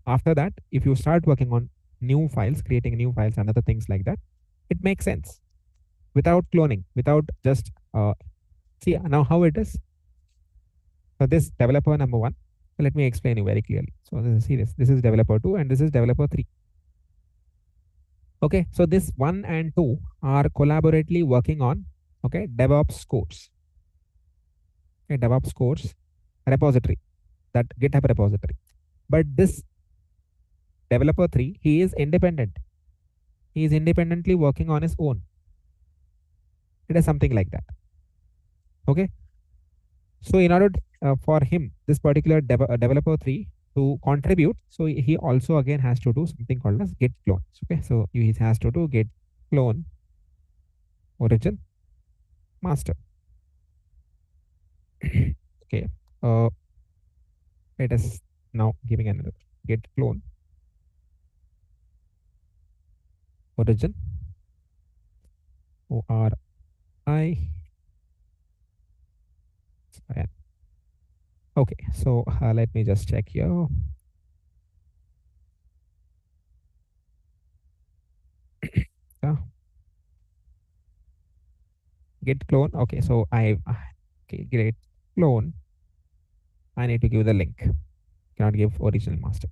after that, if you start working on new files, creating new files and other things like that, it makes sense without cloning, without just see now how it is. So this developer number 1, so let me explain you very clearly. So this is developer 2 and this is developer 3. Okay, so this 1 and 2 are collaboratively working on, okay, DevOps course. Okay, DevOps course repository, that GitHub repository. But this developer 3, he is independent. He is independently working on his own. It is something like that. Okay. So in order for him, this particular developer 3 to contribute, so he also again has to do something called as git clone. Okay. So he has to do git clone origin master. Okay. It is now giving another git clone origin ORI. Okay, so let me just check here. Yeah. Git clone. Okay, so okay, git clone. I need to give the link. Cannot give original master.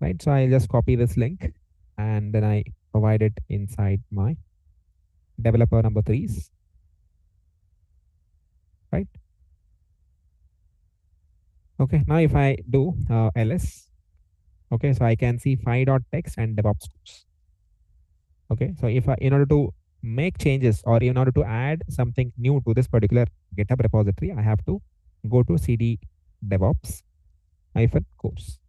Right. So I'll just copy this link and then I provide it inside my developer number 3's. Right. Okay. Now if I do ls, okay, so I can see fi.text and DevOps course. Okay. So if in order to make changes or in order to add something new to this particular GitHub repository, I have to go to cd DevOps -course.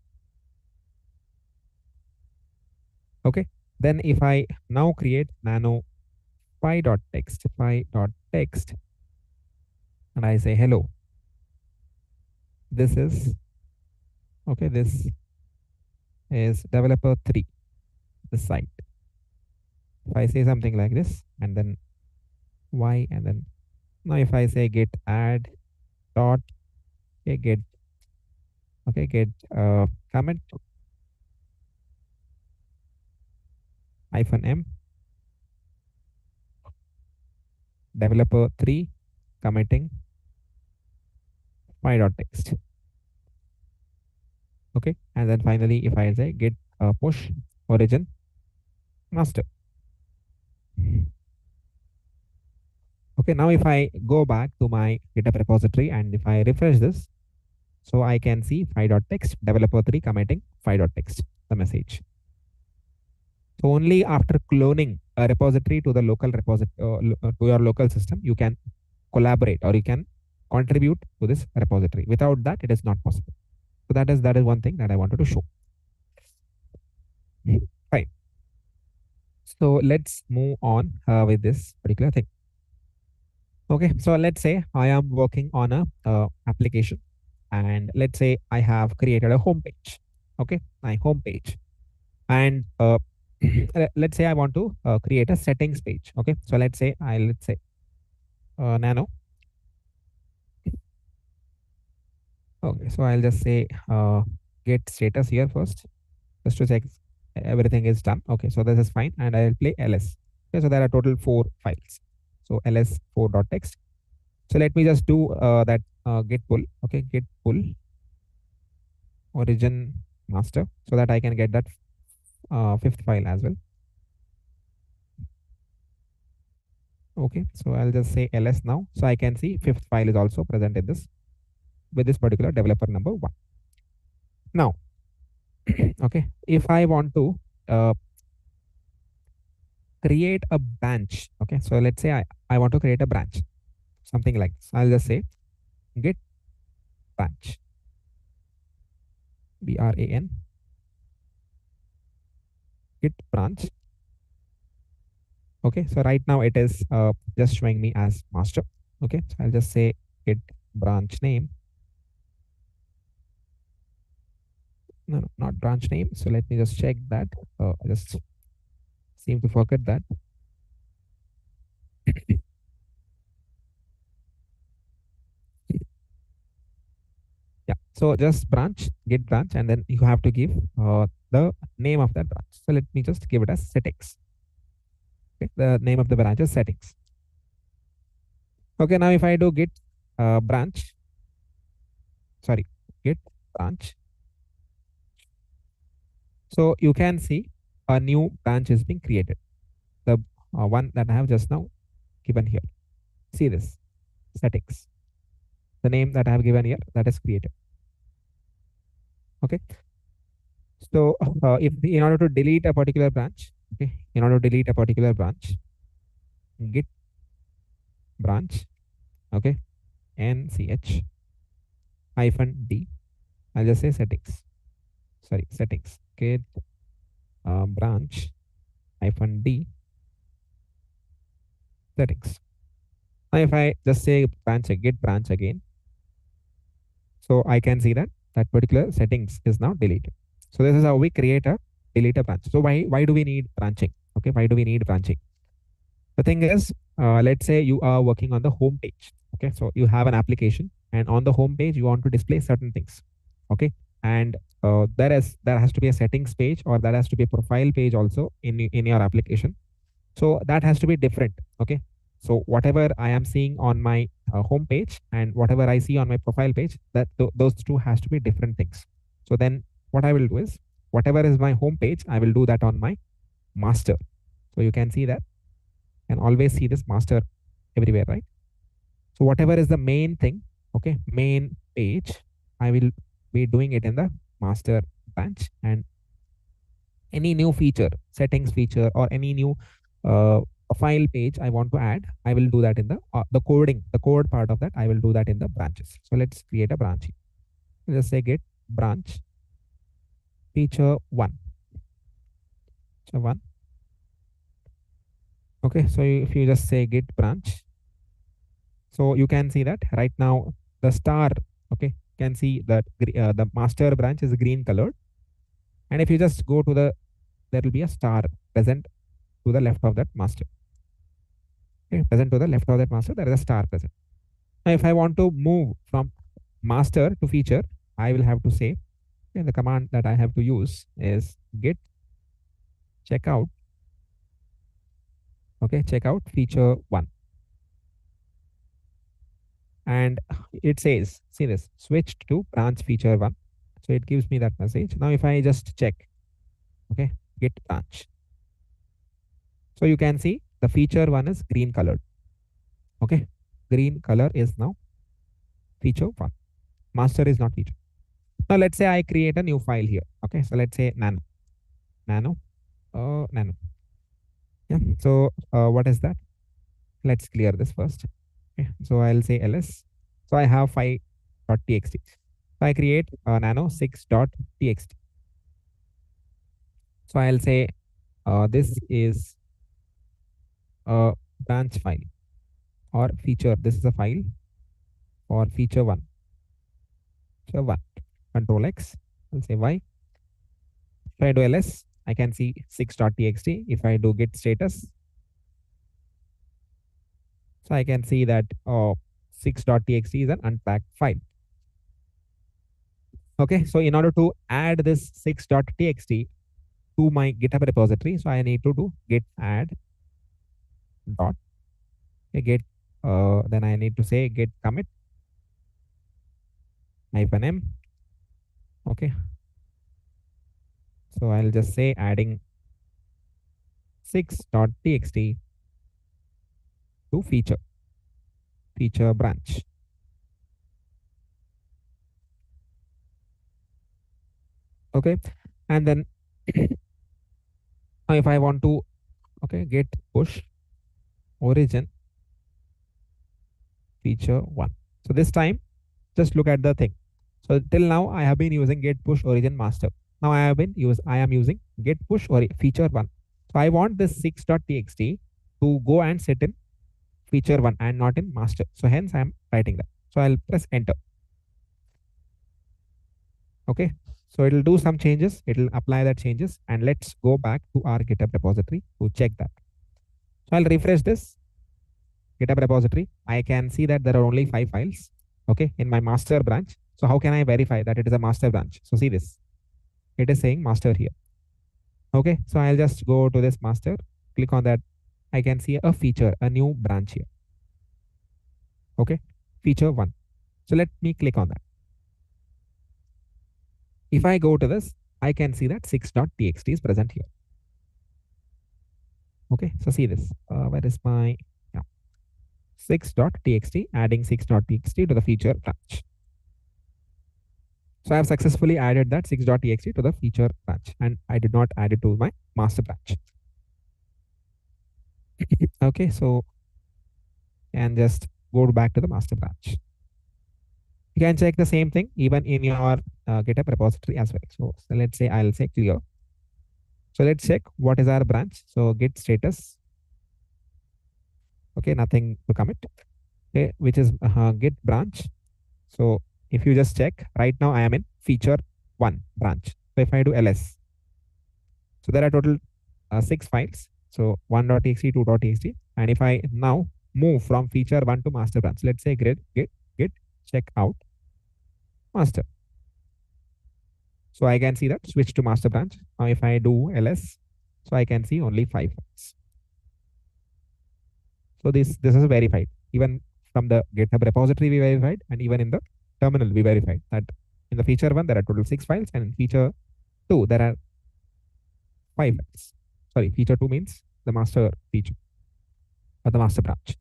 Okay. Then if I now create nano fi.text and I say hello, this is okay, this is developer 3, the site. If I say something like this and then y, and then now if I say git add dot, okay, git comment -m developer 3 committing my.text. Okay, and then finally if I say git push origin master. Okay, now if I go back to my GitHub repository and if I refresh this, so I can see fi.text developer 3 committing fi.text, the message. So only after cloning a repository to the local repository to your local system, you can collaborate or you can contribute to this repository. Without that, it is not possible. So that is one thing that I wanted to show. Fine. So let's move on with this particular thing. Okay, so let's say I am working on a application, and let's say I have created a home page. Okay, my home page, and let's say I want to create a settings page. Okay, so let's say nano. Okay, so I'll just say get status here first, just to check everything is done. Okay, so this is fine, and I'll play ls. Okay, so there are total 4 files. So ls 4.text. So let me just do that git pull. Okay, git pull origin master, so that I can get that 5th file as well. Okay, so I'll just say ls now, so I can see 5th file is also present in this with this particular developer number 1. Now, okay, if I want to create a branch, okay, so let's say I want to create a branch, something like this. I'll just say git branch, BRAN, git branch. Okay, so right now it is just showing me as master. Okay, so I'll just say git branch name. No, not branch name. So let me just check that. I just seem to forget that. Yeah, so just branch, git branch, and then you have to give the name of that branch. So let me just give it as settings. Okay, the name of the branch is settings. Okay, now if I do git branch, sorry, git branch. So you can see a new branch is being created. The one that I have just now given here. See this, settings. The name that I have given here, that is created. Okay. So if in order to delete a particular branch, okay, in order to delete a particular branch, git branch. Okay, nch -d. I'll just say settings. Sorry, settings. Git branch -d settings. Now, if I just say branch, git branch again, so I can see that that particular settings is now deleted. So this is how we create a delete a branch. So why do we need branching? Okay, why do we need branching? The thing is, let's say you are working on the home page. Okay, so you have an application, and on the home page you want to display certain things. Okay, and there has to be a settings page, or there has to be a profile page also in your application. So that has to be different. Okay, so whatever I am seeing on my home page and whatever I see on my profile page, that those two has to be different things. So then what I will do is, whatever is my home page, I will do that on my master. So you can see that, and always see this master everywhere, right? So whatever is the main thing, okay, main page, I will be doing it in the master branch, and any new feature, settings feature, or any new file page I want to add, I will do that in the code part of that. I will do that in the branches. So let's create a branch here. Let's say git branch feature 1. So 1. Okay, so if you just say git branch, so you can see that right now the star, okay, you can see that the master branch is green colored, and if you just go to there will be a star present to the left of that master. Okay, present to the left of that master, there is a star present. Now, if I want to move from master to feature, I will have to say, okay, the command that I have to use is git checkout. Okay, checkout feature 1. And it says, see this, switched to branch feature 1. So it gives me that message. Now, if I just check, okay, git branch. So you can see the feature 1 is green colored. Okay, green color is now feature 1. Master is not feature. Now let's say I create a new file here. Okay, so let's say nano. Yeah, so what is that? Let's clear this first. Okay, so I'll say ls. So I have 5.txt. So I create nano 6.txt. So I'll say this is a branch file or feature. This is a file for feature 1. So 1. Control X. I'll say Y. If I do ls, I can see 6.txt. If I do git status, so I can see that 6.txt is an unpacked file. Okay, so in order to add this 6.txt to my GitHub repository, so I need to do git add dot git. Then I need to say git commit -m. Okay, so I'll just say adding 6.txt to feature branch. Okay, and then if I want to, okay, git push origin feature 1. So this time, just look at the thing. So till now I have been using git push origin master. Now I am using git push or feature 1. So I want this 6.txt to go and sit in feature 1 and not in master. So hence I am writing that. So I'll press enter. Okay, so it'll do some changes. It'll apply that changes, and let's go back to our GitHub repository to check that. So I'll refresh this GitHub repository. I can see that there are only 5 files, okay, in my master branch. So how can I verify that it is a master branch? So see this, it is saying master here. Okay, so I'll just go to this master, click on that. I can see a feature, a new branch here. Okay, feature 1. So let me click on that. If I go to this, I can see that 6.txt is present here. Okay, so see this. Where is my 6.txt, adding 6.txt to the feature branch. So I have successfully added that 6.txt to the feature branch, and I did not add it to my master branch. Okay, so and just go back to the master branch. You can check the same thing even in your GitHub repository as well. So let's say I'll say clear. So let's check what is our branch. So git status. Okay, nothing to commit. Okay, which is git branch. So if you just check right now, I am in feature 1 branch. So if I do ls, so there are total 6 files. So 1.txt, 2.txt. And if I now move from feature 1 to master branch, let's say git check out master. So I can see that switch to master branch. Now if I do ls, so I can see only 5 files. So this is verified. Even from the GitHub repository we verified, and even in the terminal we verified that in the feature 1 there are total 6 files, and in feature 2 there are 5 files. Sorry, feature 2 means the master feature or the master branch.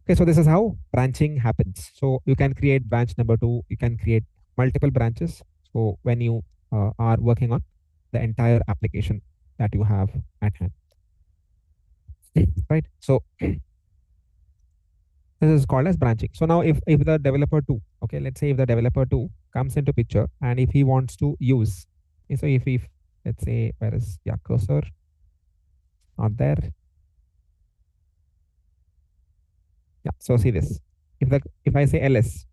Okay, so this is how branching happens. So you can create branch number 2, you can create multiple branches. So when you are working on the entire application that you have at hand, right? So this is called as branching. So now if the developer 2, okay, let's say if the developer 2 comes into picture, and if he wants to use, so if let's say, where is cursor? Not there. Yeah, so see this. If I say ls,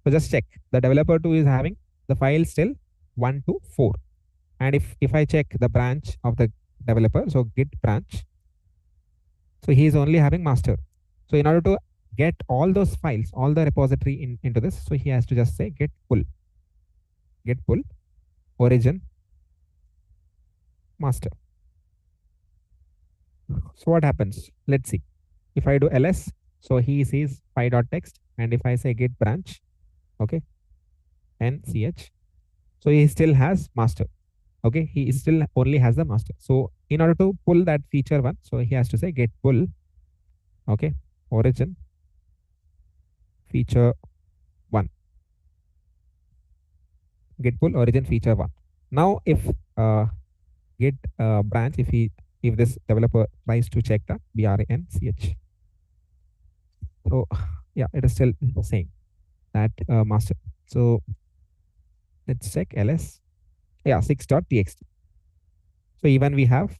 so just check the developer 2 is having the file still 1 to 4. And if I check the branch of the developer, so git branch, so he is only having master. So in order to get all those files, all the repository into this, so he has to just say git pull origin master. So what happens? Let's see. If I do ls, so he sees py.txt, and if I say git branch, okay, and ch, so he still has master. Okay, he still only has the master. So in order to pull that feature 1, so he has to say git pull, okay, origin feature 1, git pull origin feature 1. Now if git branch, if this developer tries to check the branch, so yeah, it is still saying that master. So let's check ls. Yeah, 6.txt. So even we have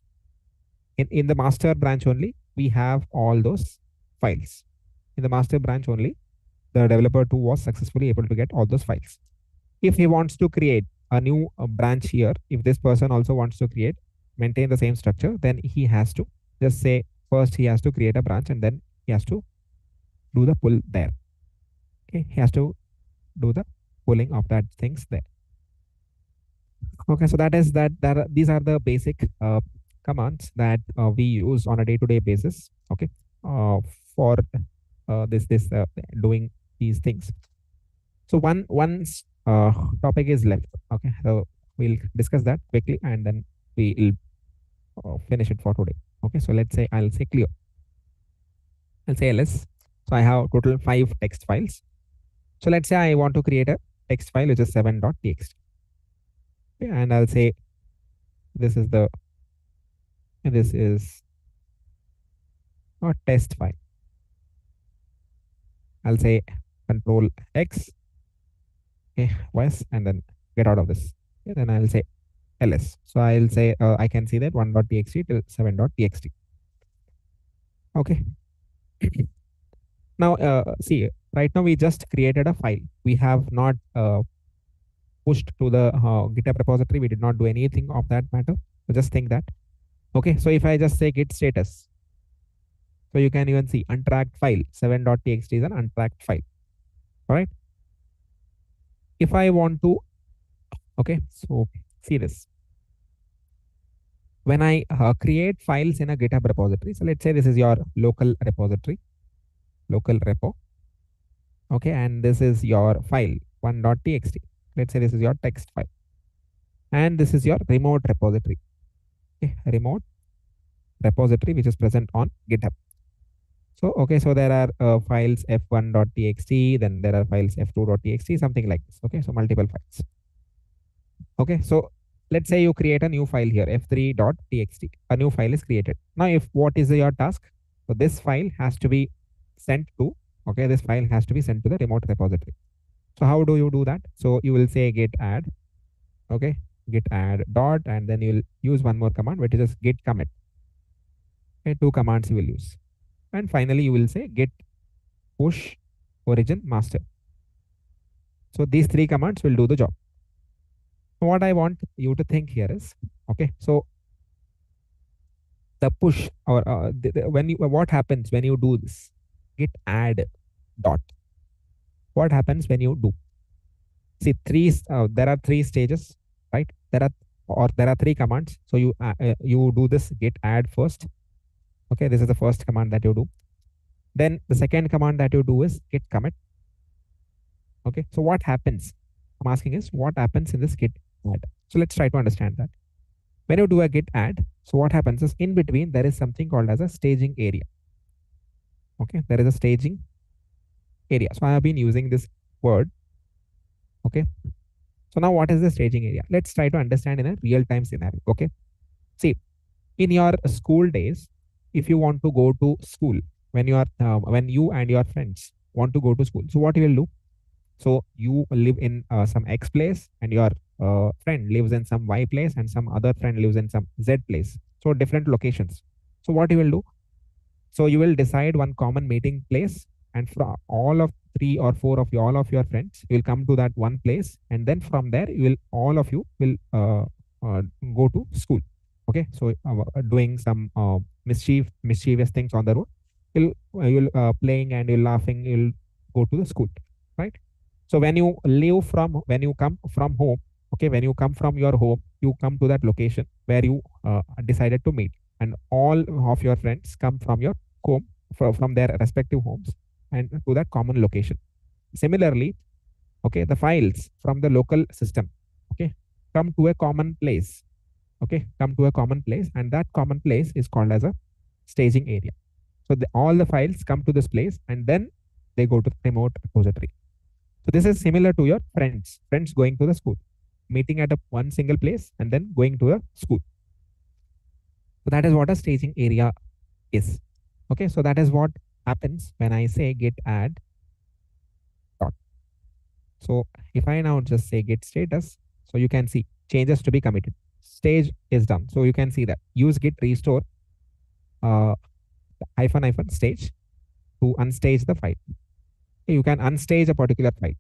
in the master branch only, we have all those files. In the master branch only, the developer 2 was successfully able to get all those files. If he wants to create a new branch here, if this person also wants to maintain the same structure, then he has to just say first he has to create a branch, and then he has to do the pull there. Okay, he has to do the pulling of that things there. Okay, so these are the basic commands that we use on a day-to-day basis. Okay, for this doing these things. So one topic is left. Okay, so we'll discuss that quickly, and then we'll finish it for today. Okay, so let's say I'll say clear. I'll say ls. So I have total 5 text files. So let's say I want to create a text file which is 7.txt. Okay, and I'll say this is a test file. I'll say control X, okay, yes, and then get out of this. Okay, then I'll say ls. So I'll say I can see that 1.txt till 7.txt. Okay. Now see, right now we just created a file. We have not pushed to the GitHub repository. We did not do anything of that matter. So just think that. Okay, so if I just say git status, so you can even see untracked file 7.txt is an untracked file. All right. If I want to, okay, so see this. When I create files in a GitHub repository, so let's say this is your local repository, local repo. Okay, and this is your file 1.txt. Let's say this is your text file, and this is your remote repository. Okay, remote repository which is present on GitHub. So okay, so there are files f1.txt, then there are files f2.txt, something like this. Okay, so multiple files. Okay, so let's say you create a new file here, f3.txt. A new file is created. Now, if what is your task? So this file has to be sent to, okay, this file has to be sent to the remote repository. So how do you do that? So you will say git add, okay, git add dot, and then you'll use one more command, which is git commit. Okay, two commands you will use. And finally, you will say git push origin master. So these three commands will do the job. What I want you to think here is, okay, so the push or when you, what happens when you do this git add dot, what happens when you do, see there are three stages, right? There are three commands. So you do this git add first. Okay, this is the first command that you do. Then the second command that you do is git commit. Okay, so what happens, I'm asking is what happens in this git add. So let's try to understand that. When you do a git add, so what happens is in between there is something called as a staging area. Okay, there is a staging area. So I have been using this word. Okay, so now what is the staging area? Let's try to understand in a real-time scenario. Okay, see, in your school days, if you want to go to school, when you and your friends want to go to school, so what you will do? So you live in some X place, and your friend lives in some Y place, and some other friend lives in some Z place. So different locations. So what you will do? So you will decide one common meeting place, and from all of three or four of all of your friends, you will come to that one place, and then from there all of you will go to school. Okay, so doing some mischievous things on the road. You'll playing and you'll laughing. You'll go to the school, right? So when you come from home, okay, when you come from your home, you come to that location where you decided to meet, and all of your friends come from your home, from their respective homes, and to that common location. Similarly, okay, the files from the local system, okay, come to a common place, okay, come to a common place, and that common place is called as a staging area. So all the files come to this place, and then they go to the remote repository. So this is similar to your friends going to the school, meeting at one single place and then going to a school. So that is what a staging area is. Okay, so that is what happens when I say git add dot. So if I now just say git status, so you can see changes to be committed. Stage is done. So you can see that use git restore -- stage to unstage the file. You can unstage a particular file.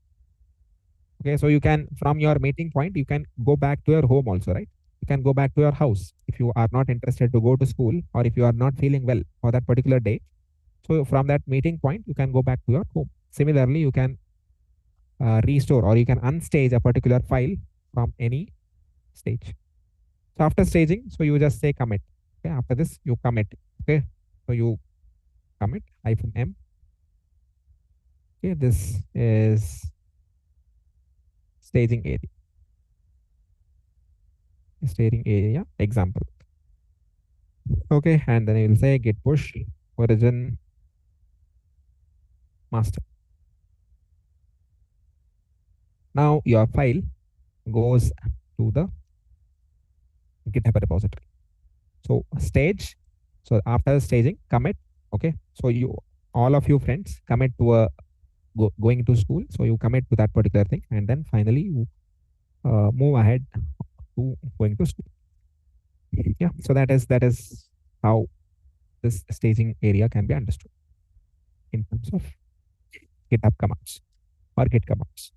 Okay, so you can, from your meeting point, you can go back to your home also, right? You can go back to your house if you are not interested to go to school, or if you are not feeling well for that particular day. So from that meeting point, you can go back to your home. Similarly, you can restore, or you can unstage a particular file from any stage. So after staging, so you just say commit. Okay, after this you commit. Okay, so you commit -m. Okay, this is staging area. Staging area example. Okay, and then you will say git push origin master. Now your file goes to the GitHub repository. So stage. So after staging, commit. Okay, so all of you friends commit to a going to school. So you commit to that particular thing, and then finally you move ahead to going to school. Yeah, so that is how this staging area can be understood in terms of GitHub commands or Git commands.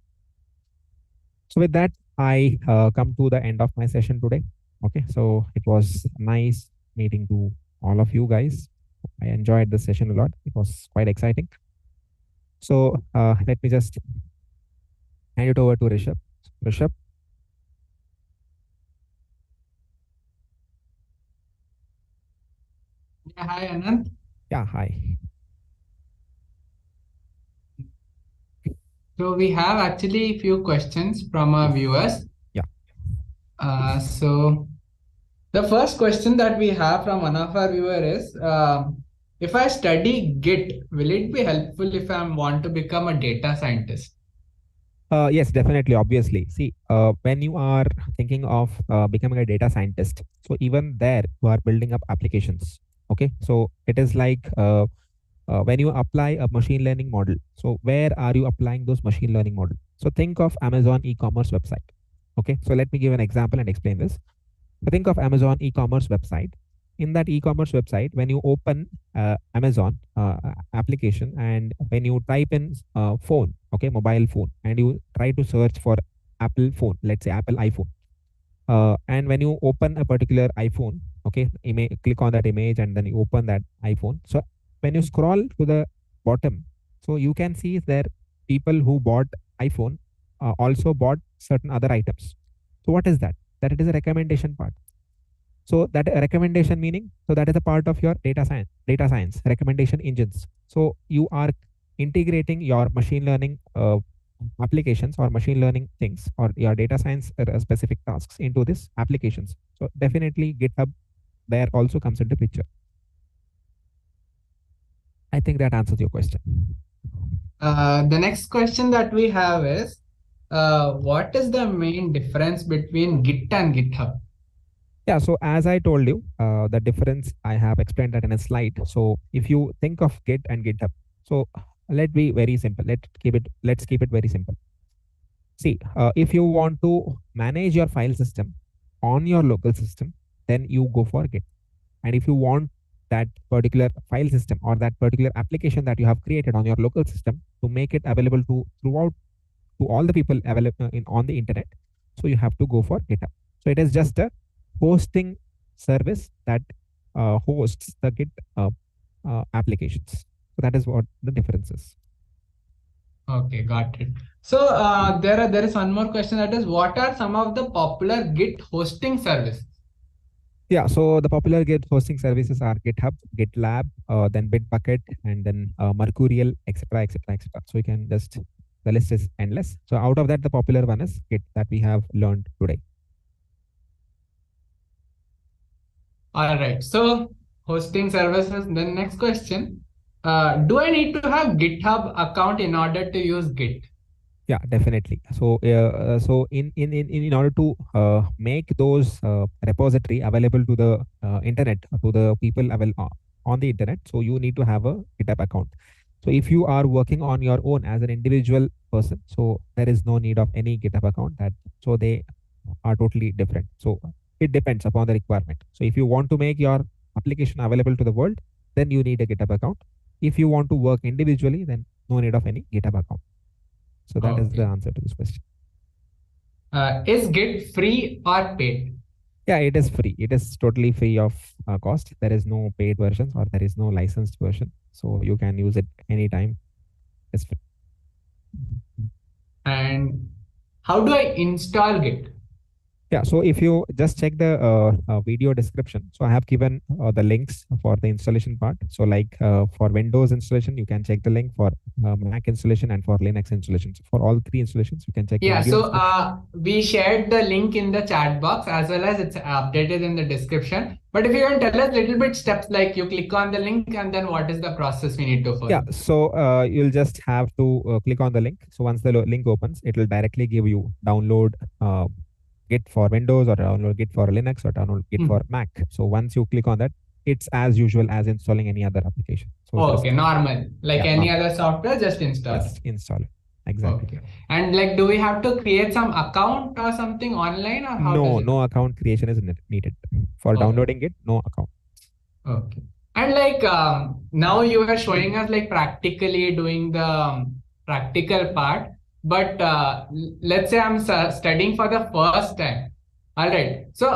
So with that, I come to the end of my session today. Okay, so it was nice meeting to all of you guys. I enjoyed the session a lot. It was quite exciting. So let me just hand it over to Rishabh. Rishabh. Yeah, hi, Anand. Yeah, hi. So we have actually a few questions from our viewers. Yeah. So the first question that we have from one of our viewers is, if I study Git, will it be helpful if I want to become a data scientist? Yes, definitely. Obviously, see, when you are thinking of becoming a data scientist, so even there you are building up applications. Okay, so it is like when you apply a machine learning model. So where are you applying those machine learning model? So think of Amazon e-commerce website. Okay, so let me give an example and explain this. So think of Amazon e-commerce website. In that e-commerce website, when you open Amazon application and when you type in phone, okay, mobile phone, and you try to search for Apple phone, let's say Apple iPhone, and when you open a particular iPhone, okay, click on that image and then you open that iPhone. So when you scroll to the bottom, so you can see there people who bought iPhone also bought certain other items. So what is that? That it is a recommendation part. So that recommendation meaning, so that is a part of your data science recommendation engines. So you are integrating your machine learning applications or machine learning things or your data science specific tasks into this applications. So definitely GitHub there also comes into picture. I think that answers your question. The next question that we have is, what is the main difference between Git and GitHub? Yeah, so as I told you, the difference I have explained that in a slide. So if you think of Git and GitHub, so let's be very simple. Let's keep it very simple. See, if you want to manage your file system on your local system, then you go for Git. And if you want that particular file system or that particular application that you have created on your local system to make it available to throughout to all the people available on the internet, so you have to go for GitHub. So it is just a hosting service that hosts the Git applications. So that is what the difference is. Okay, got it. So there is one more question, that is, what are some of the popular Git hosting services? Yeah, so the popular Git hosting services are GitHub, GitLab, then Bitbucket, and then Mercurial, etc., etc., etc. So you can just, the list is endless. So out of that, the popular one is Git that we have learned today. All right, so hosting services. Then next question, do I need to have GitHub account in order to use Git? Yeah, definitely. So, so in order to make those repository available to the internet, to the people on the internet, so you need to have a GitHub account. So if you are working on your own as an individual person, so there is no need of any GitHub account. That so they are totally different. So it depends upon the requirement. So if you want to make your application available to the world, then you need a GitHub account. If you want to work individually, then no need of any GitHub account. So that is the answer to this question. Is Git free or paid? Yeah, it is free. It is totally free of cost. There is no paid versions or there is no licensed version. So you can use it anytime. It's free. And how do I install Git? Yeah, so if you just check the video description, so I have given the links for the installation part. So like for Windows installation, you can check the link for Mac installation and for Linux installation. So for all three installations, you can check. Yeah, so we shared the link in the chat box as well as it's updated in the description. But if you can tell us a little bit steps, like you click on the link and then what is the process we need to follow? Yeah, so you'll just have to click on the link. So once the link opens, it will directly give you download Git for Windows or download Git for Linux or download Git for Mac. So once you click on that, it's as usual as installing any other application. So okay, normal. Like any other software, just install. Just install it. Exactly. Okay. And like, do we have to create some account or something online, or how? No account creation is needed. For downloading it, no account. Okay. And like now you are showing us like practically doing the practical part. But let's say I'm studying for the first time. All right. So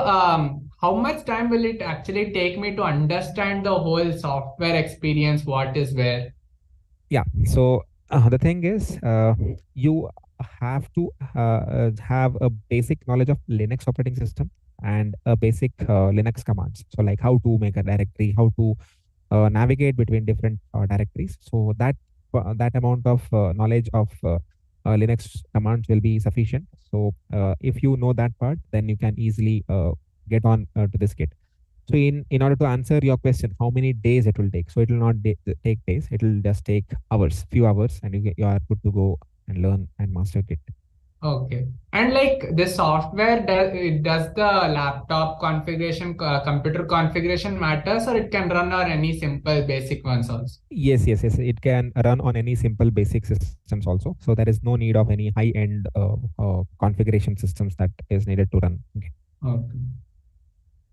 how much time will it actually take me to understand the whole software experience? What is where? Yeah. So the thing is, you have to have a basic knowledge of Linux operating system and a basic Linux commands. So like how to make a directory, how to navigate between different directories. So that amount of knowledge of Linux commands will be sufficient. So if you know that part, then you can easily get on to this Git. So in order to answer your question, how many days it will take? So it will not take days. It will just take hours, few hours, and you are good to go and learn and master Git. Okay. And like this software, does the laptop configuration, computer configuration matters, or it can run on any simple basic ones also? Yes. It can run on any simple basic systems also. So there is no need of any high-end configuration systems that is needed to run. Okay. Okay.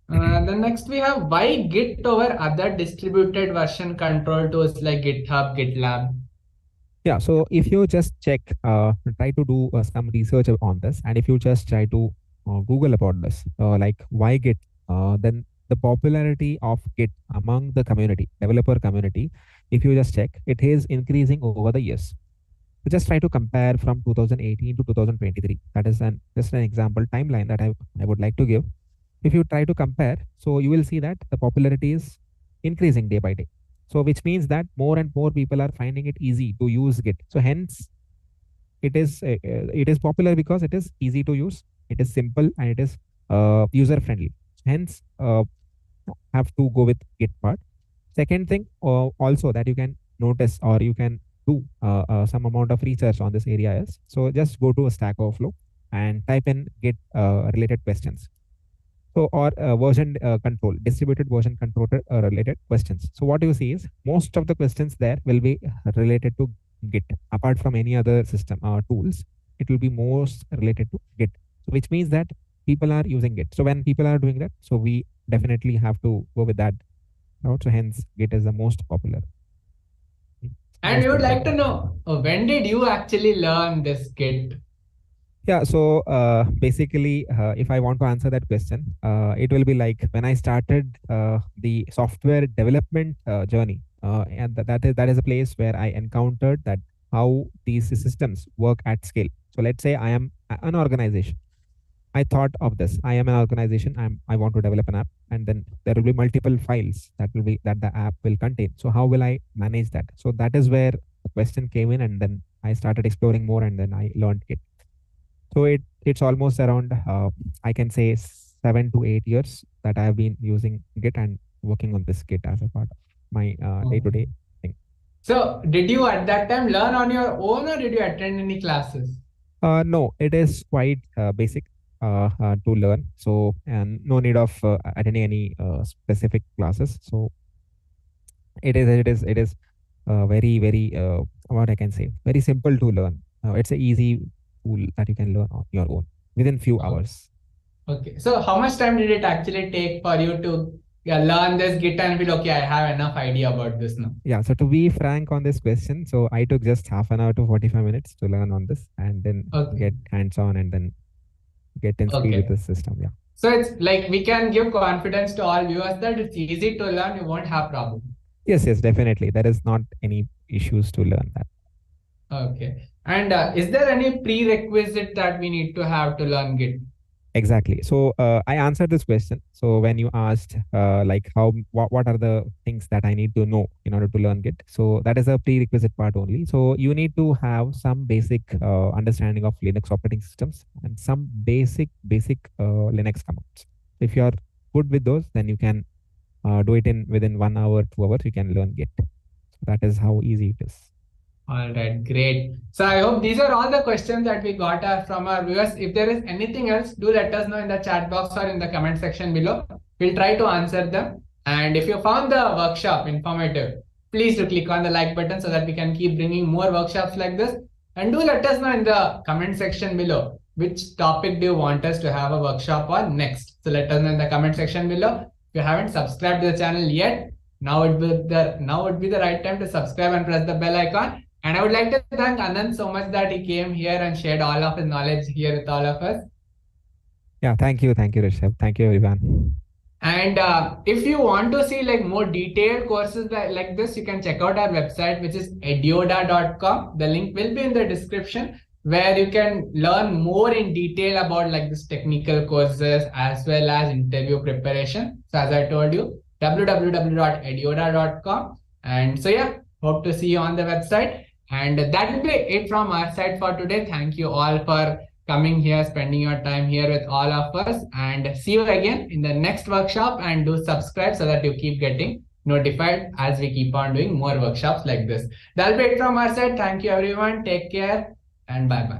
Then next we have why Git over other distributed version control tools like GitHub, GitLab. Yeah, so if you just check, try to do some research on this, and if you just try to Google about this, like why Git, then the popularity of Git among the community, developer community, if you just check, it is increasing over the years. So just try to compare from 2018 to 2023. That is just an example timeline that I would like to give. If you try to compare, so you will see that the popularity is increasing day by day. So which means that more and more people are finding it easy to use Git. So hence it is popular because it is easy to use, it is simple, and it is user friendly. Hence have to go with Git part. Second thing also that you can notice or you can do some amount of research on this area is, so just go to a Stack Overflow and type in Git related questions. So, or version control, distributed version control related questions. So what you see is most of the questions there will be related to Git. Apart from any other system tools, it will be most related to Git. So which means that people are using Git. So when people are doing that, so we definitely have to go with that. So hence Git is the most popular. And we would like to know, when did you actually learn this Git? Yeah, so basically, if I want to answer that question, it will be like when I started the software development journey, and that is a place where I encountered that how these systems work at scale. So let's say I am an organization. I thought of this. I am an organization. I want to develop an app, and then there will be multiple files that the app will contain. So how will I manage that? So that is where the question came in, and then I started exploring more, and then I learned it. So it's almost around I can say 7 to 8 years that I have been using Git and working on this Git as a part of my day-to-day thing. So did you at that time learn on your own, or did you attend any classes? No, it is quite basic to learn. So and no need of attending any specific classes. So it is very what I can say, very simple to learn. It's an easy tool that you can learn on your own within few hours. Okay. So how much time did it actually take for you to learn this Git and feel, okay, I have enough idea about this now? Yeah. So to be frank on this question, so I took just half an hour to 45 minutes to learn on this, and then get hands-on and then get in speed with the system. Yeah. So it's like we can give confidence to all viewers that it's easy to learn. You won't have problem. Yes, definitely. There is not any issues to learn that. Okay. And is there any prerequisite that we need to have to learn Git? Exactly. So I answered this question. So when you asked like what are the things that I need to know in order to learn Git? So that is a prerequisite part only. So you need to have some basic understanding of Linux operating systems and some basic Linux commands. If you are good with those, then you can do it within 1 hour, 2 hours. You can learn Git. So that is how easy it is. All right, great. So I hope these are all the questions that we got from our viewers. If there is anything else, do let us know in the chat box or in the comment section below. We'll try to answer them. And if you found the workshop informative, please do click on the like button so that we can keep bringing more workshops like this. And do let us know in the comment section below which topic do you want us to have a workshop on next. So let us know in the comment section below. If you haven't subscribed to the channel yet, now would be the right time to subscribe and press the bell icon. And I would like to thank Anand so much that he came here and shared all of his knowledge here with all of us. Yeah, thank you, Rishabh. Thank you, everyone. And if you want to see like more detailed courses like this, you can check out our website, which is edyoda.com. The link will be in the description, where you can learn more in detail about like this technical courses as well as interview preparation. So as I told you, www.edyoda.com. And so yeah, hope to see you on the website. And that will be it from our side for today. Thank you all for coming here, spending your time here with all of us, and see you again in the next workshop. And do subscribe so that you keep getting notified as we keep on doing more workshops like this. That'll be it from our side. Thank you everyone. Take care and bye-bye.